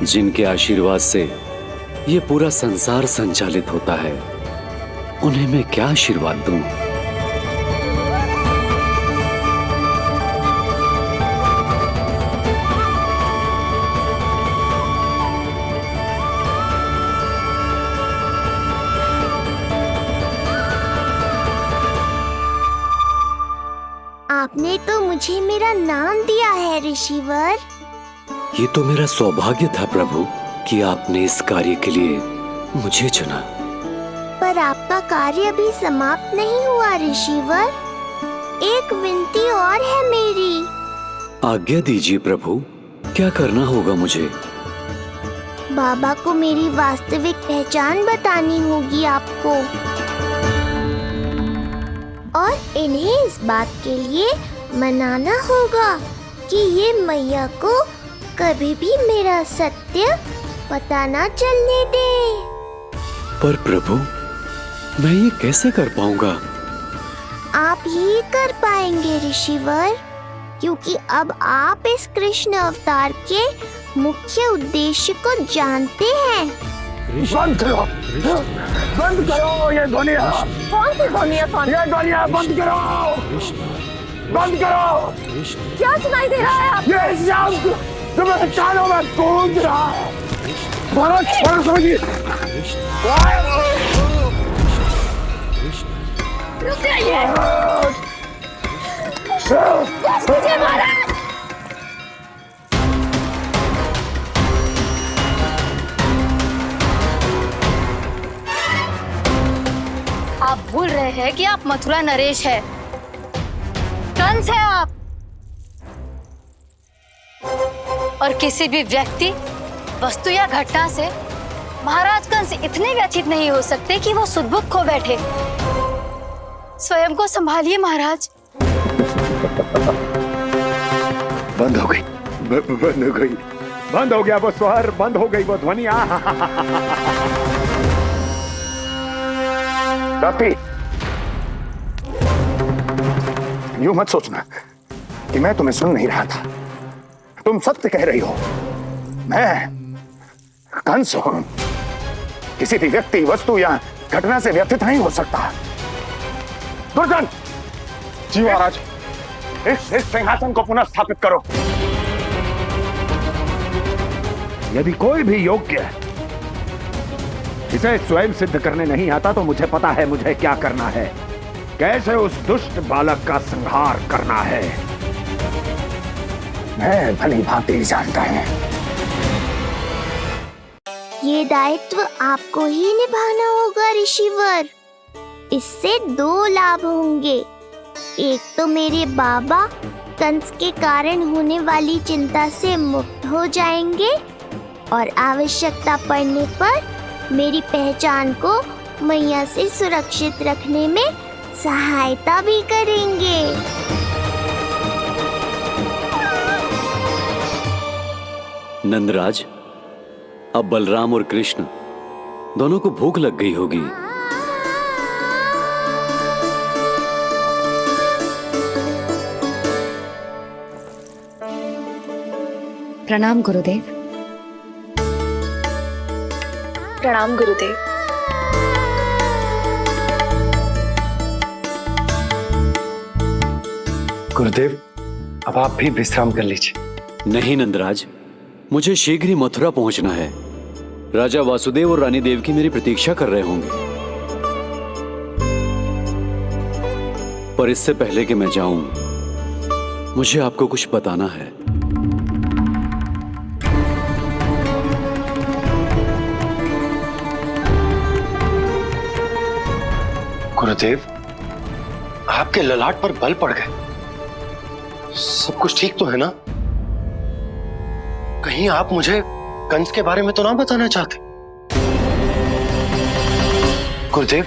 जिनके आशीर्वाद से ये पूरा संसार संचालित होता है, उन्हें मैं क्या आशीर्वाद दूं? आपने तो मुझे मेरा नाम दिया है ऋषिवर। ये तो मेरा सौभाग्य था प्रभु कि आपने इस कार्य के लिए मुझे चुना। पर आपका कार्य अभी समाप्त नहीं हुआ ऋषिवर। एक विनती और है मेरी। आज्ञा दीजिए प्रभु, क्या करना होगा मुझे? बाबा को मेरी वास्तविक पहचान बतानी होगी आपको, और इन्हें इस बात के लिए मनाना होगा कि ये मैया को कभी भी मेरा सत्य पता ना चलने दे। पर प्रभु, मैं ये कैसे कर पाऊंगा? आप ही कर पाएंगे ऋषिवर, क्योंकि अब आप इस कृष्ण अवतार के मुख्य उद्देश्य को जानते हैं। बंद करो, बंद करो ये ध्वनिया। कौन सी ध्वनिया? ये ध्वनिया बंद करो, बंद करो। क्या सुनाई दे रहा है आप? ये शब्द जो मेरे कानों में गूंज रहा है। भारत समझिए। रुक जाइए। महाराज। आप भूल रहे हैं कि आप मथुरा नरेश है, कंस है आप। और किसी भी व्यक्ति, वस्तु या घटना से महाराज कंस इतने व्यथित नहीं हो सकते कि वो सुदबुक खो बैठे। स्वयं को संभालिए महाराज। बंद हो गई, बंद हो गई, बंद हो गया वो स्वर, बंद हो गई वो ध्वनिया। काफी। यूं मत सोचना कि मैं तुम्हें सुन नहीं रहा था। तुम सत्य कह रही हो। मैं कंस हूं। किसी भी व्यक्ति, वस्तु या घटना से व्यथित नहीं हो सकता। दुर्जन, जी महाराज, इस सिंहासन को पुनः स्थापित करो। यदि कोई भी योग्य इसे स्वयं सिद्ध करने नहीं आता तो मुझे पता है मुझे क्या करना है, कैसे उस दुष्ट बालक का संहार करना है। मैं भली भांति जानता हूं। ये दायित्व आपको ही निभाना होगा ऋषिवर। इससे 2 लाभ होंगे। एक तो मेरे बाबा कंस के कारण होने वाली चिंता से मुक्त हो जाएंगे और आवश्यकता पड़ने पर मेरी पहचान को मैया से सुरक्षित रखने में सहायता भी करेंगे। नंदराज, अब बलराम और कृष्ण दोनों को भूख लग गई होगी। प्रणाम गुरुदेव। प्रणाम गुरुदेव। गुरुदेव, अब आप भी विश्राम कर लीजिए। नहीं नंदराज, मुझे शीघ्र ही मथुरा पहुंचना है। राजा वासुदेव और रानी देवकी मेरी प्रतीक्षा कर रहे होंगे। पर इससे पहले कि मैं जाऊं, मुझे आपको कुछ बताना है। गुरुदेव, आपके ललाट पर बल पड़ गए। सब कुछ ठीक तो है ना? कहीं आप मुझे कंस के बारे में तो ना बताना चाहते? गुरुदेव,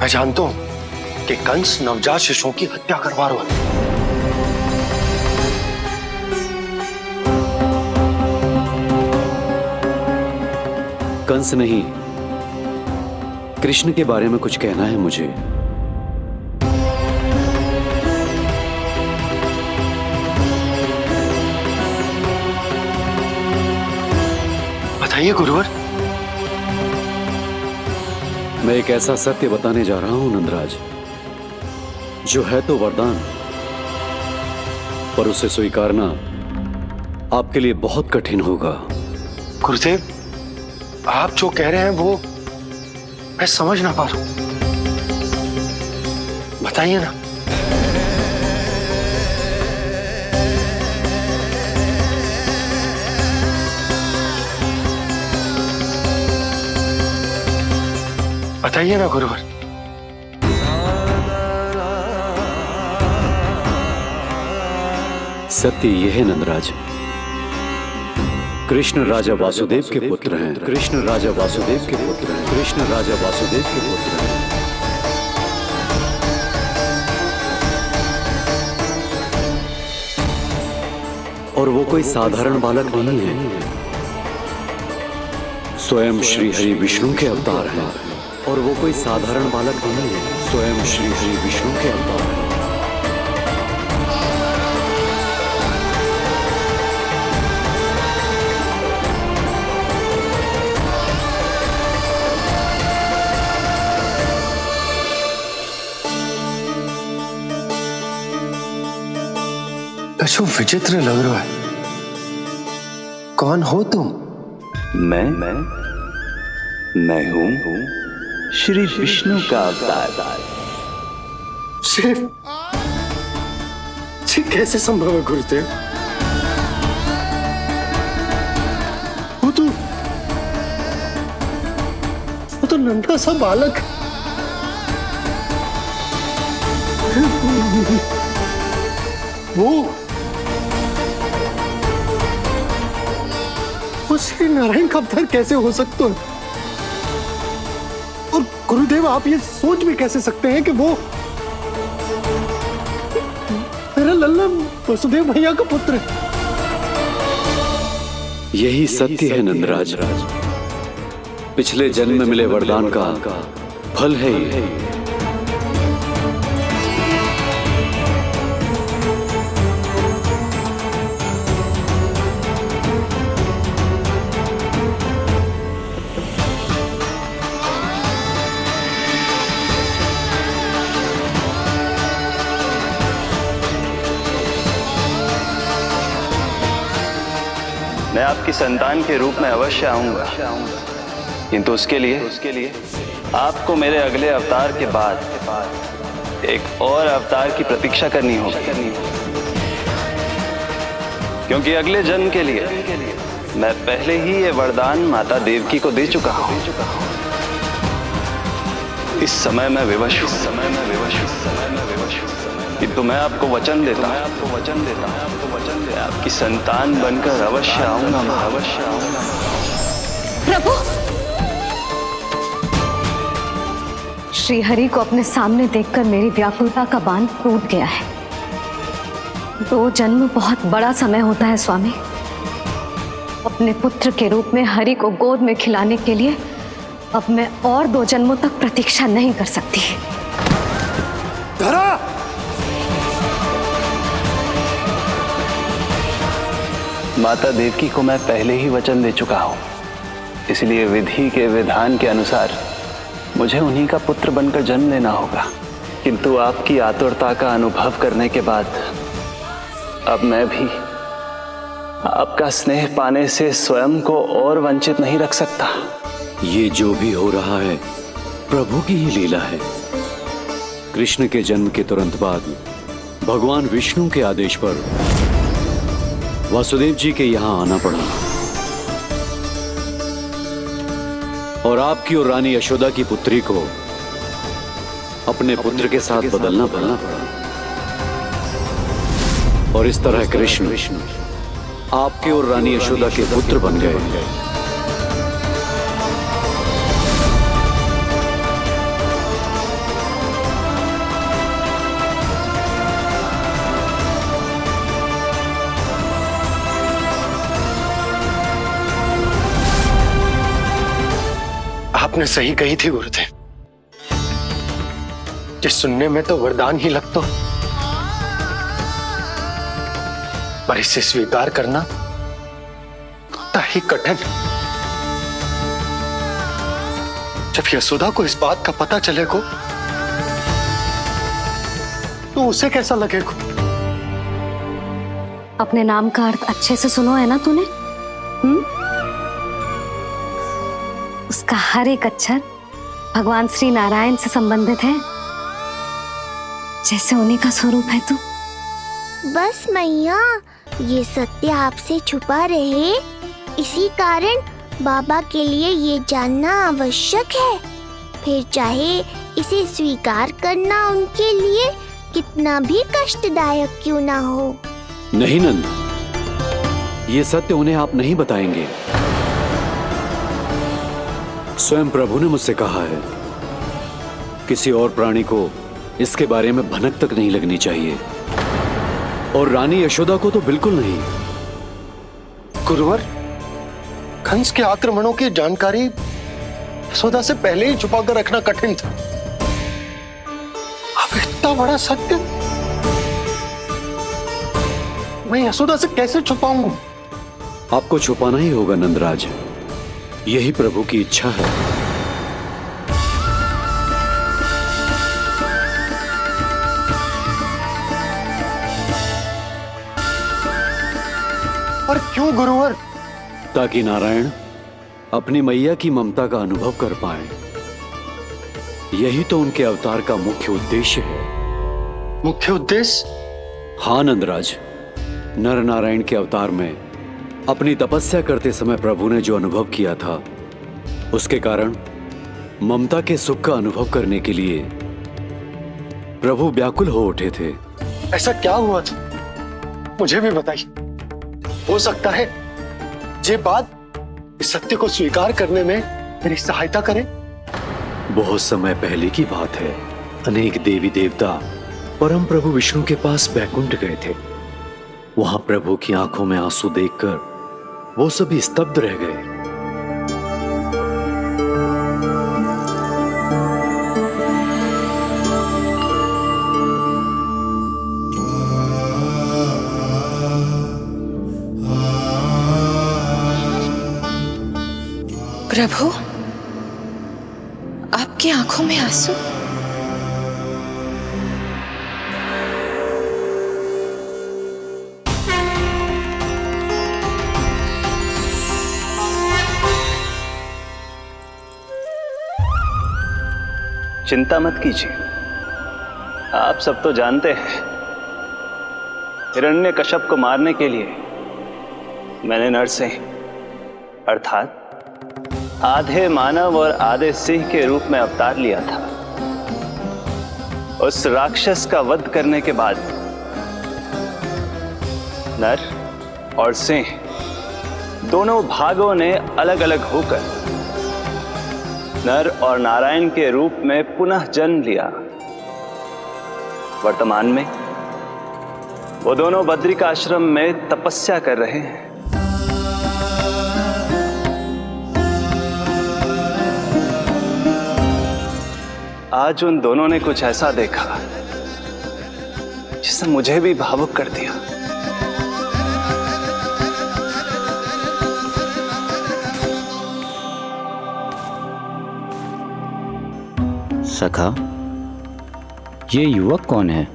मैं जानता हूं कि कंस नवजात शिशुओं की हत्या करवा रहा है। कंस नहीं, कृष्ण के बारे में कुछ कहना है मुझे। बताइए गुरुवर। मैं एक ऐसा सत्य बताने जा रहा हूं नंदराज, जो है तो वरदान, पर उसे स्वीकारना आपके लिए बहुत कठिन होगा। गुरुदेव, आप जो कह रहे हैं वो मैं समझ ना पा रहा हूं। बताइए ना। बताइए ना गुरुवर। सत्य यह है नंदराज, कृष्ण राजा वासुदेव के पुत्र हैं। कृष्ण राजा वासुदेव के पुत्र हैं। कृष्ण राजा वासुदेव के पुत्र हैं। और वो कोई साधारण बालक नहीं है, स्वयं श्री हरि विष्णु के अवतार हैं। और वो कोई साधारण बालक नहीं है, स्वयं श्री हरि विष्णु के अवतार हैं। अशु विचित्र लग रहा है। कौन हो तुम? मैं हूं श्री विष्णु का अवतार। शिव, कैसे संभव है गुरुदेव? वो तो नन्हा सा बालक। वो श्री नारायण का अवतार कैसे हो सकता है? और गुरुदेव, आप ये सोच भी कैसे सकते हैं कि वो मेरा लल्ला वसुदेव भैया का पुत्र है? यही सत्य है नंदराज, पिछले जन्म में मिले वरदान का फल है ये। मैं आपकी संतान के रूप में अवश्य आऊंगा, किंतु उसके लिए आपको मेरे अगले अवतार के बाद एक और अवतार की प्रतीक्षा करनी होगी, क्योंकि अगले जन्म के लिए मैं पहले ही ये वरदान माता देवकी को दे चुका हूं। इस समय मैं विवश हूं, किंतु मैं आपको वचन देता हूं, आपकी संतान बनकर अवश्य आऊंगा, मैं अवश्य आऊंगा। प्रभु, श्रीहरि को अपने सामने देखकर मेरी व्याकुलता का बांध टूट गया है। 2 जन्म बहुत बड़ा समय होता है स्वामी। अपने पुत्र के रूप में हरि को गोद में खिलाने के लिए अब मैं और 2 जन्मों तक प्रतीक्षा नहीं कर सकती। धरा! माता देवकी को मैं पहले ही वचन दे चुका हूं, इसलिए विधि के विधान के अनुसार मुझे उन्हीं का पुत्र बनकर जन्म लेना होगा। किंतु आपकी आतुरता का अनुभव करने के बाद अब मैं भी आपका स्नेह पाने से स्वयं को और वंचित नहीं रख सकता। ये जो भी हो रहा है प्रभु की ही लीला है। कृष्ण के जन्म के तुरंत बाद भगवान विष्णु के आदेश पर वासुदेव जी के यहां आना पड़ा और आपकी और रानी यशोदा की पुत्री को अपने पुत्र के साथ बदलना पड़ा और इस तरह कृष्ण आपके और रानी यशोदा के पुत्र बन गए। आपने सही कही थी गुरुदेव, जिस सुनने में तो वरदान ही लगता, पर इसे स्वीकार करना उतना ही कठिन। जब यशोदा को इस बात का पता चलेगा तो उसे कैसा लगेगा? अपने नाम का अर्थ अच्छे से सुनो है ना तूने? उसका हर एक अक्षर भगवान श्री नारायण से संबंधित है, जैसे उन्हीं का स्वरूप है तू। बस मैया, ये सत्य आपसे छुपा रहे, इसी कारण बाबा के लिए ये जानना आवश्यक है। फिर चाहे इसे स्वीकार करना उनके लिए कितना भी कष्टदायक क्यों ना हो। नहीं नंद, ये सत्य उन्हें आप नहीं बताएंगे। स्वयं प्रभु ने मुझसे कहा है किसी और प्राणी को इसके बारे में भनक तक नहीं लगनी चाहिए, और रानी यशोदा को तो बिल्कुल नहीं। गुरुवर, कंस के आक्रमणों की जानकारी यशोदा से पहले ही छुपा कर रखना कठिन था। अब इतना बड़ा सत्य मैं यशोदा से कैसे छुपाऊंगा? आपको छुपाना ही होगा नंदराज, यही प्रभु की इच्छा है। पर क्यों गुरुवर? ताकि नारायण अपनी मैया की ममता का अनुभव कर पाए। यही तो उनके अवतार का मुख्य उद्देश्य है। मुख्य उद्देश्य? हाँ नंदराज, नर नारायण के अवतार में अपनी तपस्या करते समय प्रभु ने जो अनुभव किया था, उसके कारण ममता के सुख का अनुभव करने के लिए प्रभु व्याकुल हो उठे थे। ऐसा क्या हुआ था? मुझे भी बताइए। हो सकता है ये बात इस सत्य को स्वीकार करने में मेरी सहायता करे। बहुत समय पहले की बात है। अनेक देवी देवता परम प्रभु विष्णु के पास बैकुंठ गए थे। वहां प्रभु की आंखों में आंसू देखकर वो सभी स्तब्ध रह गए। प्रभु, आपकी आंखों में आंसू? चिंता मत कीजिए। आप सब तो जानते हैं, हिरण्यकश्यप को मारने के लिए मैंने नरसिंह अर्थात आधे मानव और आधे सिंह के रूप में अवतार लिया था। उस राक्षस का वध करने के बाद नर और सिंह दोनों भागों ने अलग अलग होकर नर और नारायण के रूप में पुनः जन्म लिया। वर्तमान में वो दोनों बद्रिकाश्रम में तपस्या कर रहे हैं। आज उन दोनों ने कुछ ऐसा देखा जिसने मुझे भी भावुक कर दिया। सखा, ये युवक कौन है?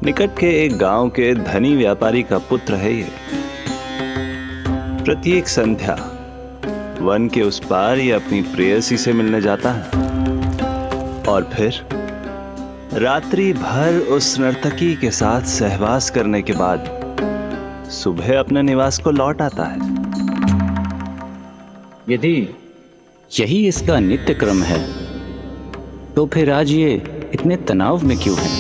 निकट के एक गांव के धनी व्यापारी का पुत्र है ये। प्रत्येक संध्या वन के उस पार ये अपनी प्रेयसी से मिलने जाता है और फिर रात्रि भर उस नर्तकी के साथ सहवास करने के बाद सुबह अपने निवास को लौट आता है। यदि यही इसका नित्य क्रम है तो फिर आज ये इतने तनाव में क्यों है?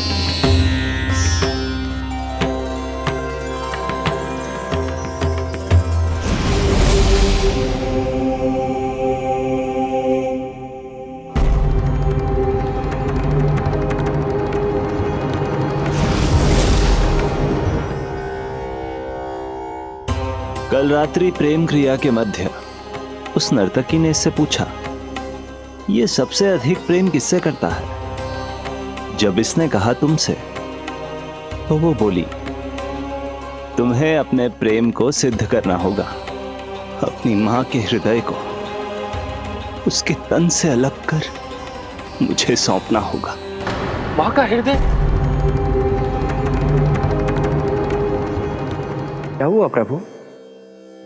कल रात्रि प्रेम क्रिया के मध्य उस नर्तकी ने इससे पूछा, ये सबसे अधिक प्रेम किससे करता है? जब इसने कहा तुमसे, तो वो बोली, तुम्हें अपने प्रेम को सिद्ध करना होगा। अपनी मां के हृदय को उसके तन से अलग कर मुझे सौंपना होगा। मां का हृदय? क्या हुआ प्रभु?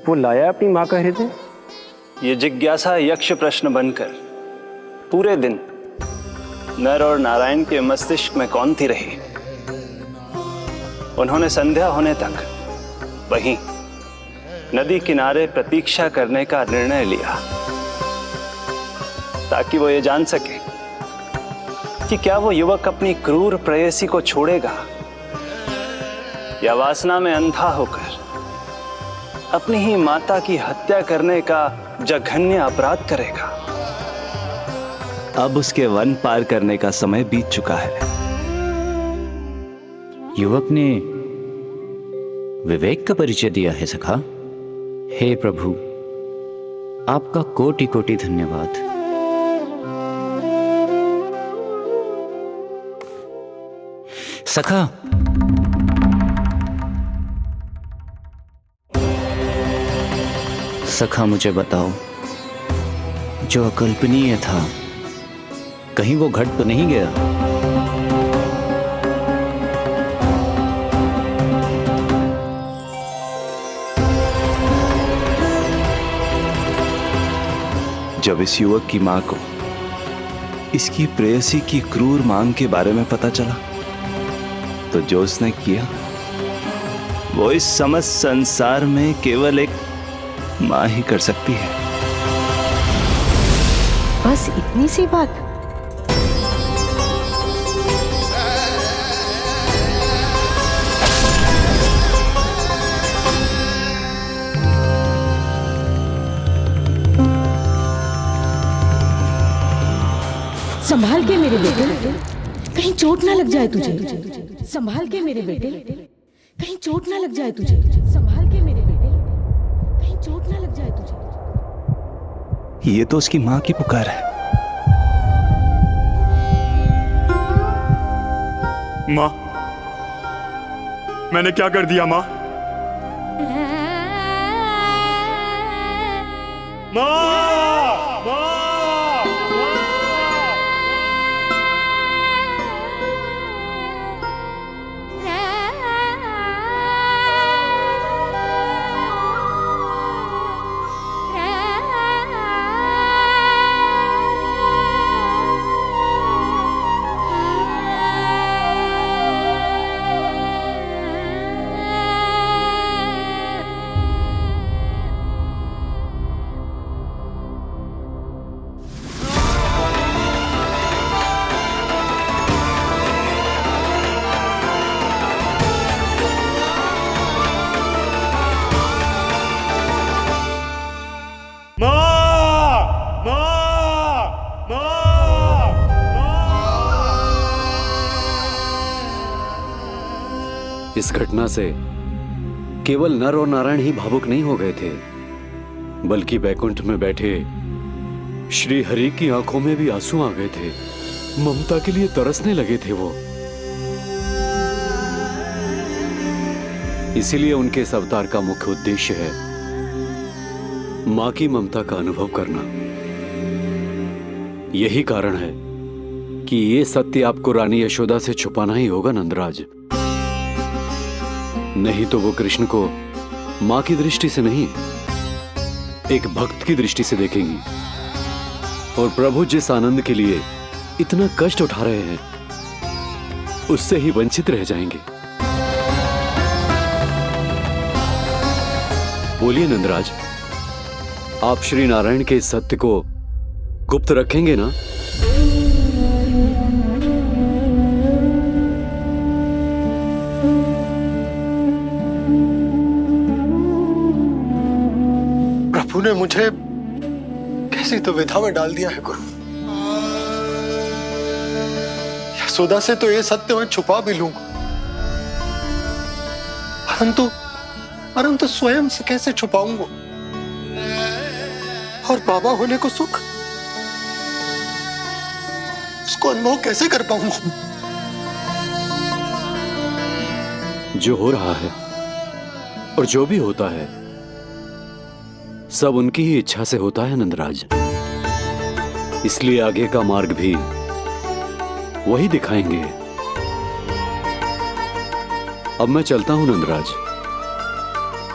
वो लाया अपनी मां का हृदय? ये जिज्ञासा यक्ष प्रश्न बनकर पूरे दिन नर और नारायण के मस्तिष्क में कौंधती रही। उन्होंने संध्या होने तक वहीं नदी किनारे प्रतीक्षा करने का निर्णय लिया ताकि वो ये जान सके कि क्या वो युवक अपनी क्रूर प्रेयसी को छोड़ेगा या वासना में अंधा होकर अपनी ही माता की हत्या करने का जघन्य अपराध करेगा। अब उसके वन पार करने का समय बीत चुका है। युवक ने विवेक का परिचय दिया है सखा। हे प्रभु, आपका कोटि कोटि धन्यवाद। सखा, सखा मुझे बताओ, जो अकल्पनीय था कहीं वो घट तो नहीं गया? जब इस युवक की मां को इसकी प्रेयसी की क्रूर मांग के बारे में पता चला तो जो उसने किया वो इस समस्त संसार में केवल एक मां ही कर सकती है। बस इतनी सी बात? संभाल के मेरे बेटे, कहीं चोट ना लग जाए तुझे। संभाल के मेरे बेटे, कहीं चोट ना लग जाए तुझे। संभाल के मेरे बेटे, कहीं चोट ना लग जाए तुझे। ये तो उसकी मां की पुकार है। मां, मैंने क्या कर दिया मां? मां! इस घटना से केवल नर और नारायण ही भावुक नहीं हो गए थे, बल्कि बैकुंठ में बैठे श्री हरि की आंखों में भी आंसू आ गए थे। ममता के लिए तरसने लगे थे वो। इसीलिए उनके इस अवतार का मुख्य उद्देश्य है मां की ममता का अनुभव करना। यही कारण है कि ये सत्य आपको रानी यशोदा से छुपाना ही होगा नंदराज। नहीं तो वो कृष्ण को मां की दृष्टि से नहीं, एक भक्त की दृष्टि से देखेंगी, और प्रभु जिस आनंद के लिए इतना कष्ट उठा रहे हैं उससे ही वंचित रह जाएंगे। बोलिए नंदराज, आप श्री नारायण के इस सत्य को गुप्त रखेंगे ना? प्रभु ने मुझे कैसी दुविधा में डाल दिया है गुरु। यशोदा से तो ये सत्य मैं छुपा भी लूंगा, परंतु स्वयं से कैसे छुपाऊंगा? और बाबा होने को सुख, उसको अनुभव कैसे कर पाऊंगा? जो हो रहा है और जो भी होता है सब उनकी ही इच्छा से होता है नंदराज। इसलिए आगे का मार्ग भी वही दिखाएंगे। अब मैं चलता हूं नंदराज।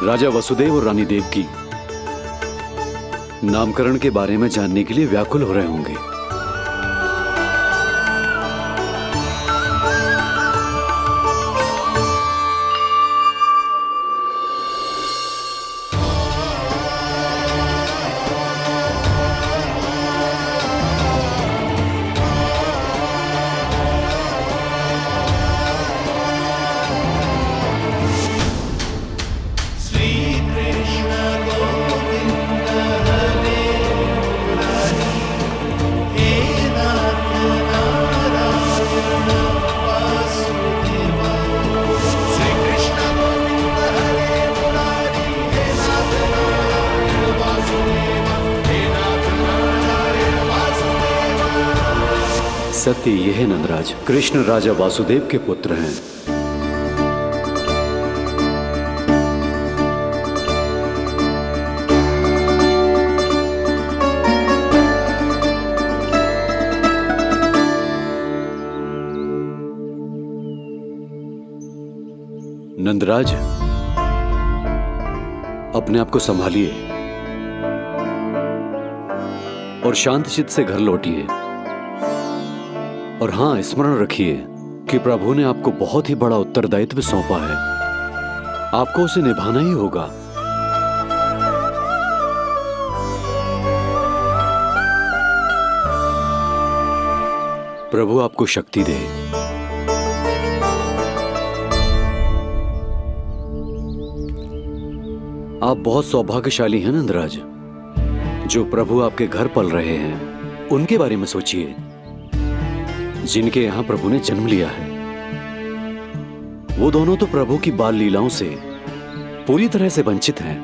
राजा वसुदेव और रानी देवकी नामकरण के बारे में जानने के लिए व्याकुल हो रहे होंगे। सत्य यह है नंदराज, कृष्ण राजा वासुदेव के पुत्र हैं। नंदराज, अपने आप को संभालिए और शांत चित्त से घर लौटिए। और हां, स्मरण रखिए कि प्रभु ने आपको बहुत ही बड़ा उत्तरदायित्व सौंपा है, आपको उसे निभाना ही होगा। प्रभु आपको शक्ति दे। आप बहुत सौभाग्यशाली हैं नंदराज। जो प्रभु आपके घर पल रहे हैं उनके बारे में सोचिए, जिनके यहां प्रभु ने जन्म लिया है। वो दोनों तो प्रभु की बाल लीलाओं से पूरी तरह से वंचित हैं।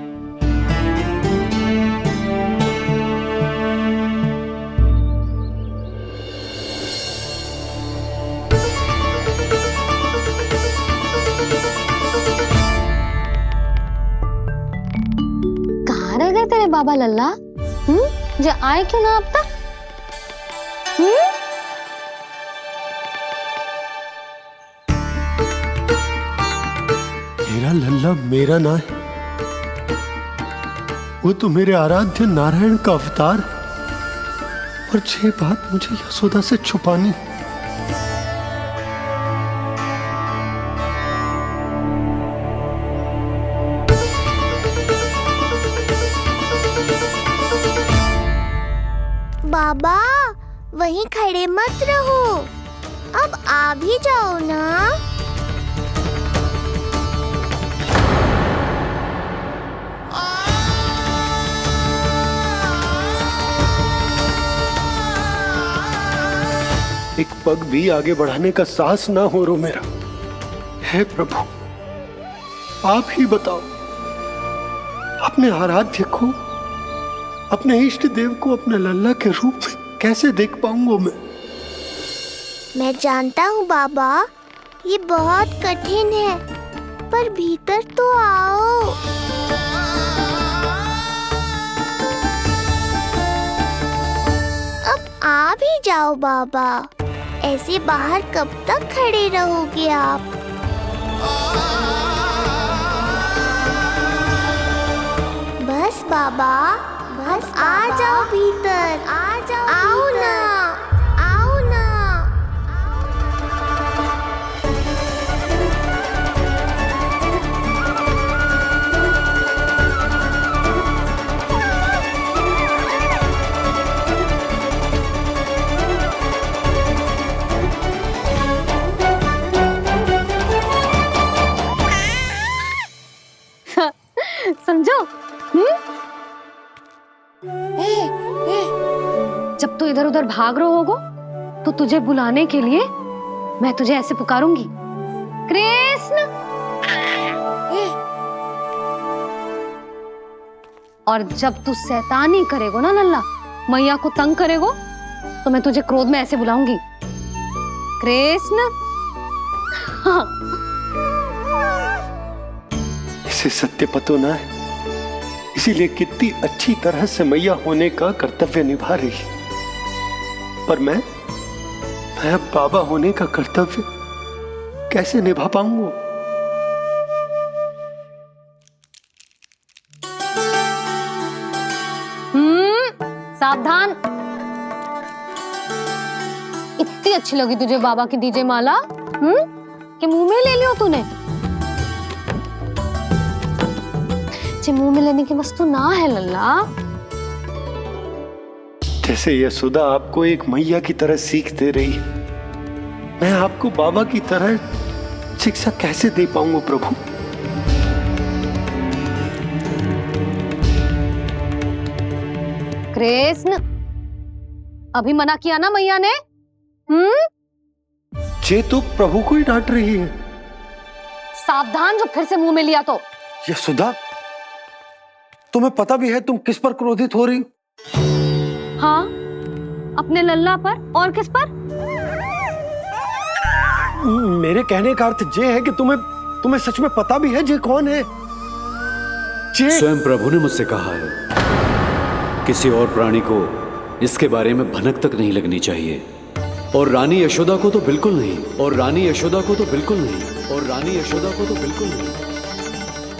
कहाँ रह गए तेरे बाबा लल्ला? जो आए क्यों ना अब तक? मेरा लल्ला मेरा ना है, वो तो मेरे आराध्य नारायण का अवतार, और ये बात मुझे यशोदा से छुपानी। बाबा, वहीं खड़े मत रहो, अब आ भी जाओ ना। एक पग भी आगे बढ़ाने का साहस ना हो रो मेरा। हे प्रभु, आप ही बताओ, अपने आराध्य को, अपने इष्ट देव को अपने लल्ला के रूप में कैसे देख पाऊंगा मैं जानता हूँ बाबा, ये बहुत कठिन है, पर भीतर तो आओ। अब आ भी जाओ बाबा, ऐसे बाहर कब तक खड़े रहोगे आप? बस बाबा, बस आ जाओ भीतर, आ जाओ, आओ ना, आओ ना। समझो? जब तू इधर उधर भाग रहा होगा तो तुझे बुलाने के लिए मैं तुझे ऐसे पुकारूंगी, कृष्ण। और जब तू शैतानी करेगो ना लल्ला, मैया को तंग करेगो, तो मैं तुझे क्रोध में ऐसे बुलाऊंगी, कृष्ण। हाँ। इसे सत्य पतो ना है, इसीलिए कितनी अच्छी तरह से मैया होने का कर्तव्य निभा रही, पर मैं अब बाबा होने का कर्तव्य कैसे निभा पाऊंगा? सावधान। इतनी अच्छी लगी तुझे बाबा की दीजे माला, कि मुंह में ले लियो तूने? मुंह में लेने की वस्तु ना है लल्ला। जैसे यशोदा आपको एक मैया की तरह सीख दे रही है, मैं आपको बाबा की तरह शिक्षा कैसे दे पाऊंगा प्रभु? कृष्ण, अभी मना किया ना मैया ने? ये तो प्रभु को ही डांट रही है। सावधान, जो फिर से मुंह में लिया तो। यशोदा, तुम्हें पता भी है तुम किस पर क्रोधित हो रही? हाँ, अपने लल्ला पर। और किस पर? मेरे कहने का अर्थ ये है कि तुम्हें सच में पता भी है जे कौन है? स्वयं प्रभु ने मुझसे कहा है, किसी और प्राणी को इसके बारे में भनक तक नहीं लगनी चाहिए, और रानी यशोदा को तो बिल्कुल नहीं, और रानी यशोदा को तो बिल्कुल नहीं, और रानी यशोदा को तो बिल्कुल नहीं।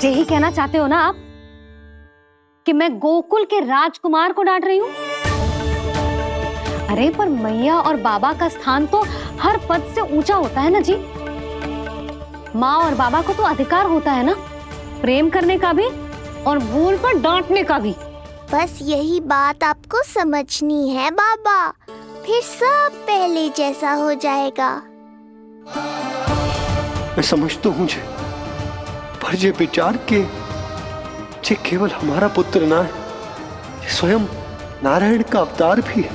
यही कहना चाहते हो ना आप कि मैं गोकुल के राजकुमार को डांट रही हूँ? अरे पर मैया और बाबा का स्थान तो हर पद से ऊंचा होता है ना जी। माँ और बाबा को तो अधिकार होता है ना, प्रेम करने का भी और भूल पर डांटने का भी। बस यही बात आपको समझनी है बाबा, फिर सब पहले जैसा हो जाएगा। मैं समझ तो हूँ, पर ये विचार के ये केवल हमारा पुत्र ना है, ये स्वयं नारायण का अवतार भी है,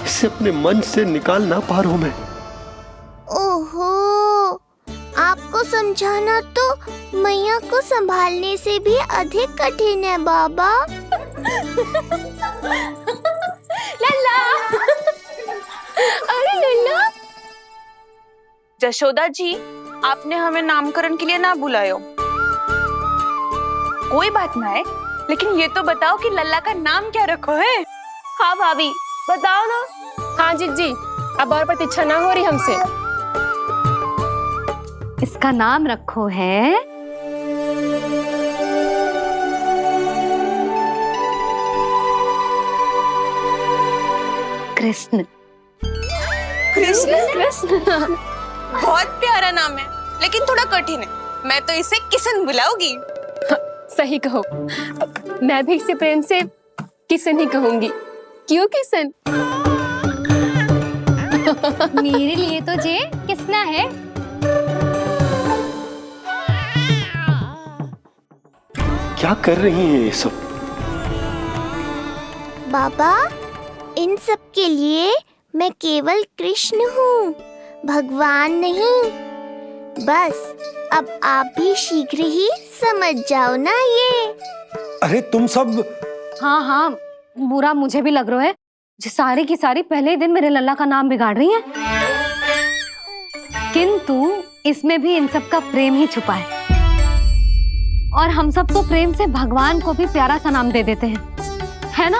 इसे अपने मन से निकाल ना पा रहा हूं मैं। ओहो, आपको समझाना तो मैया को संभालने से भी अधिक कठिन है बाबा। लल्ला, अरे लल्ला। जशोदा जी, आपने हमें नामकरण के लिए ना बुलायो। कोई बात ना है, लेकिन ये तो बताओ कि लल्ला का नाम क्या रखो है? हाँ भाभी, बताओ ना। हाँ जी, अब और प्रतीक्षा ना हो रही हमसे। इसका नाम रखो है कृष्ण। कृष्ण बहुत प्यारा नाम है, लेकिन थोड़ा कठिन है। मैं तो इसे किशन बुलाऊंगी। सही कहो, मैं भी इसे प्रेम से किशन ही कहूंगी। क्यों किशन? मेरे लिए तो जे किसना है। क्या कर रही हैं ये सब? बाबा, इन सब के लिए मैं केवल कृष्ण हूँ, भगवान नहीं। बस अब आप भी शीघ्र ही समझ जाओ ना ये। अरे तुम सब। हाँ हाँ, बुरा मुझे भी लग रहा है, जो सारी की सारी पहले ही दिन मेरे लल्ला का नाम बिगाड़ रही है। किंतु इसमें भी इन सब का प्रेम ही छुपा है, और हम सब तो प्रेम से भगवान को भी प्यारा सा नाम दे देते हैं, है ना?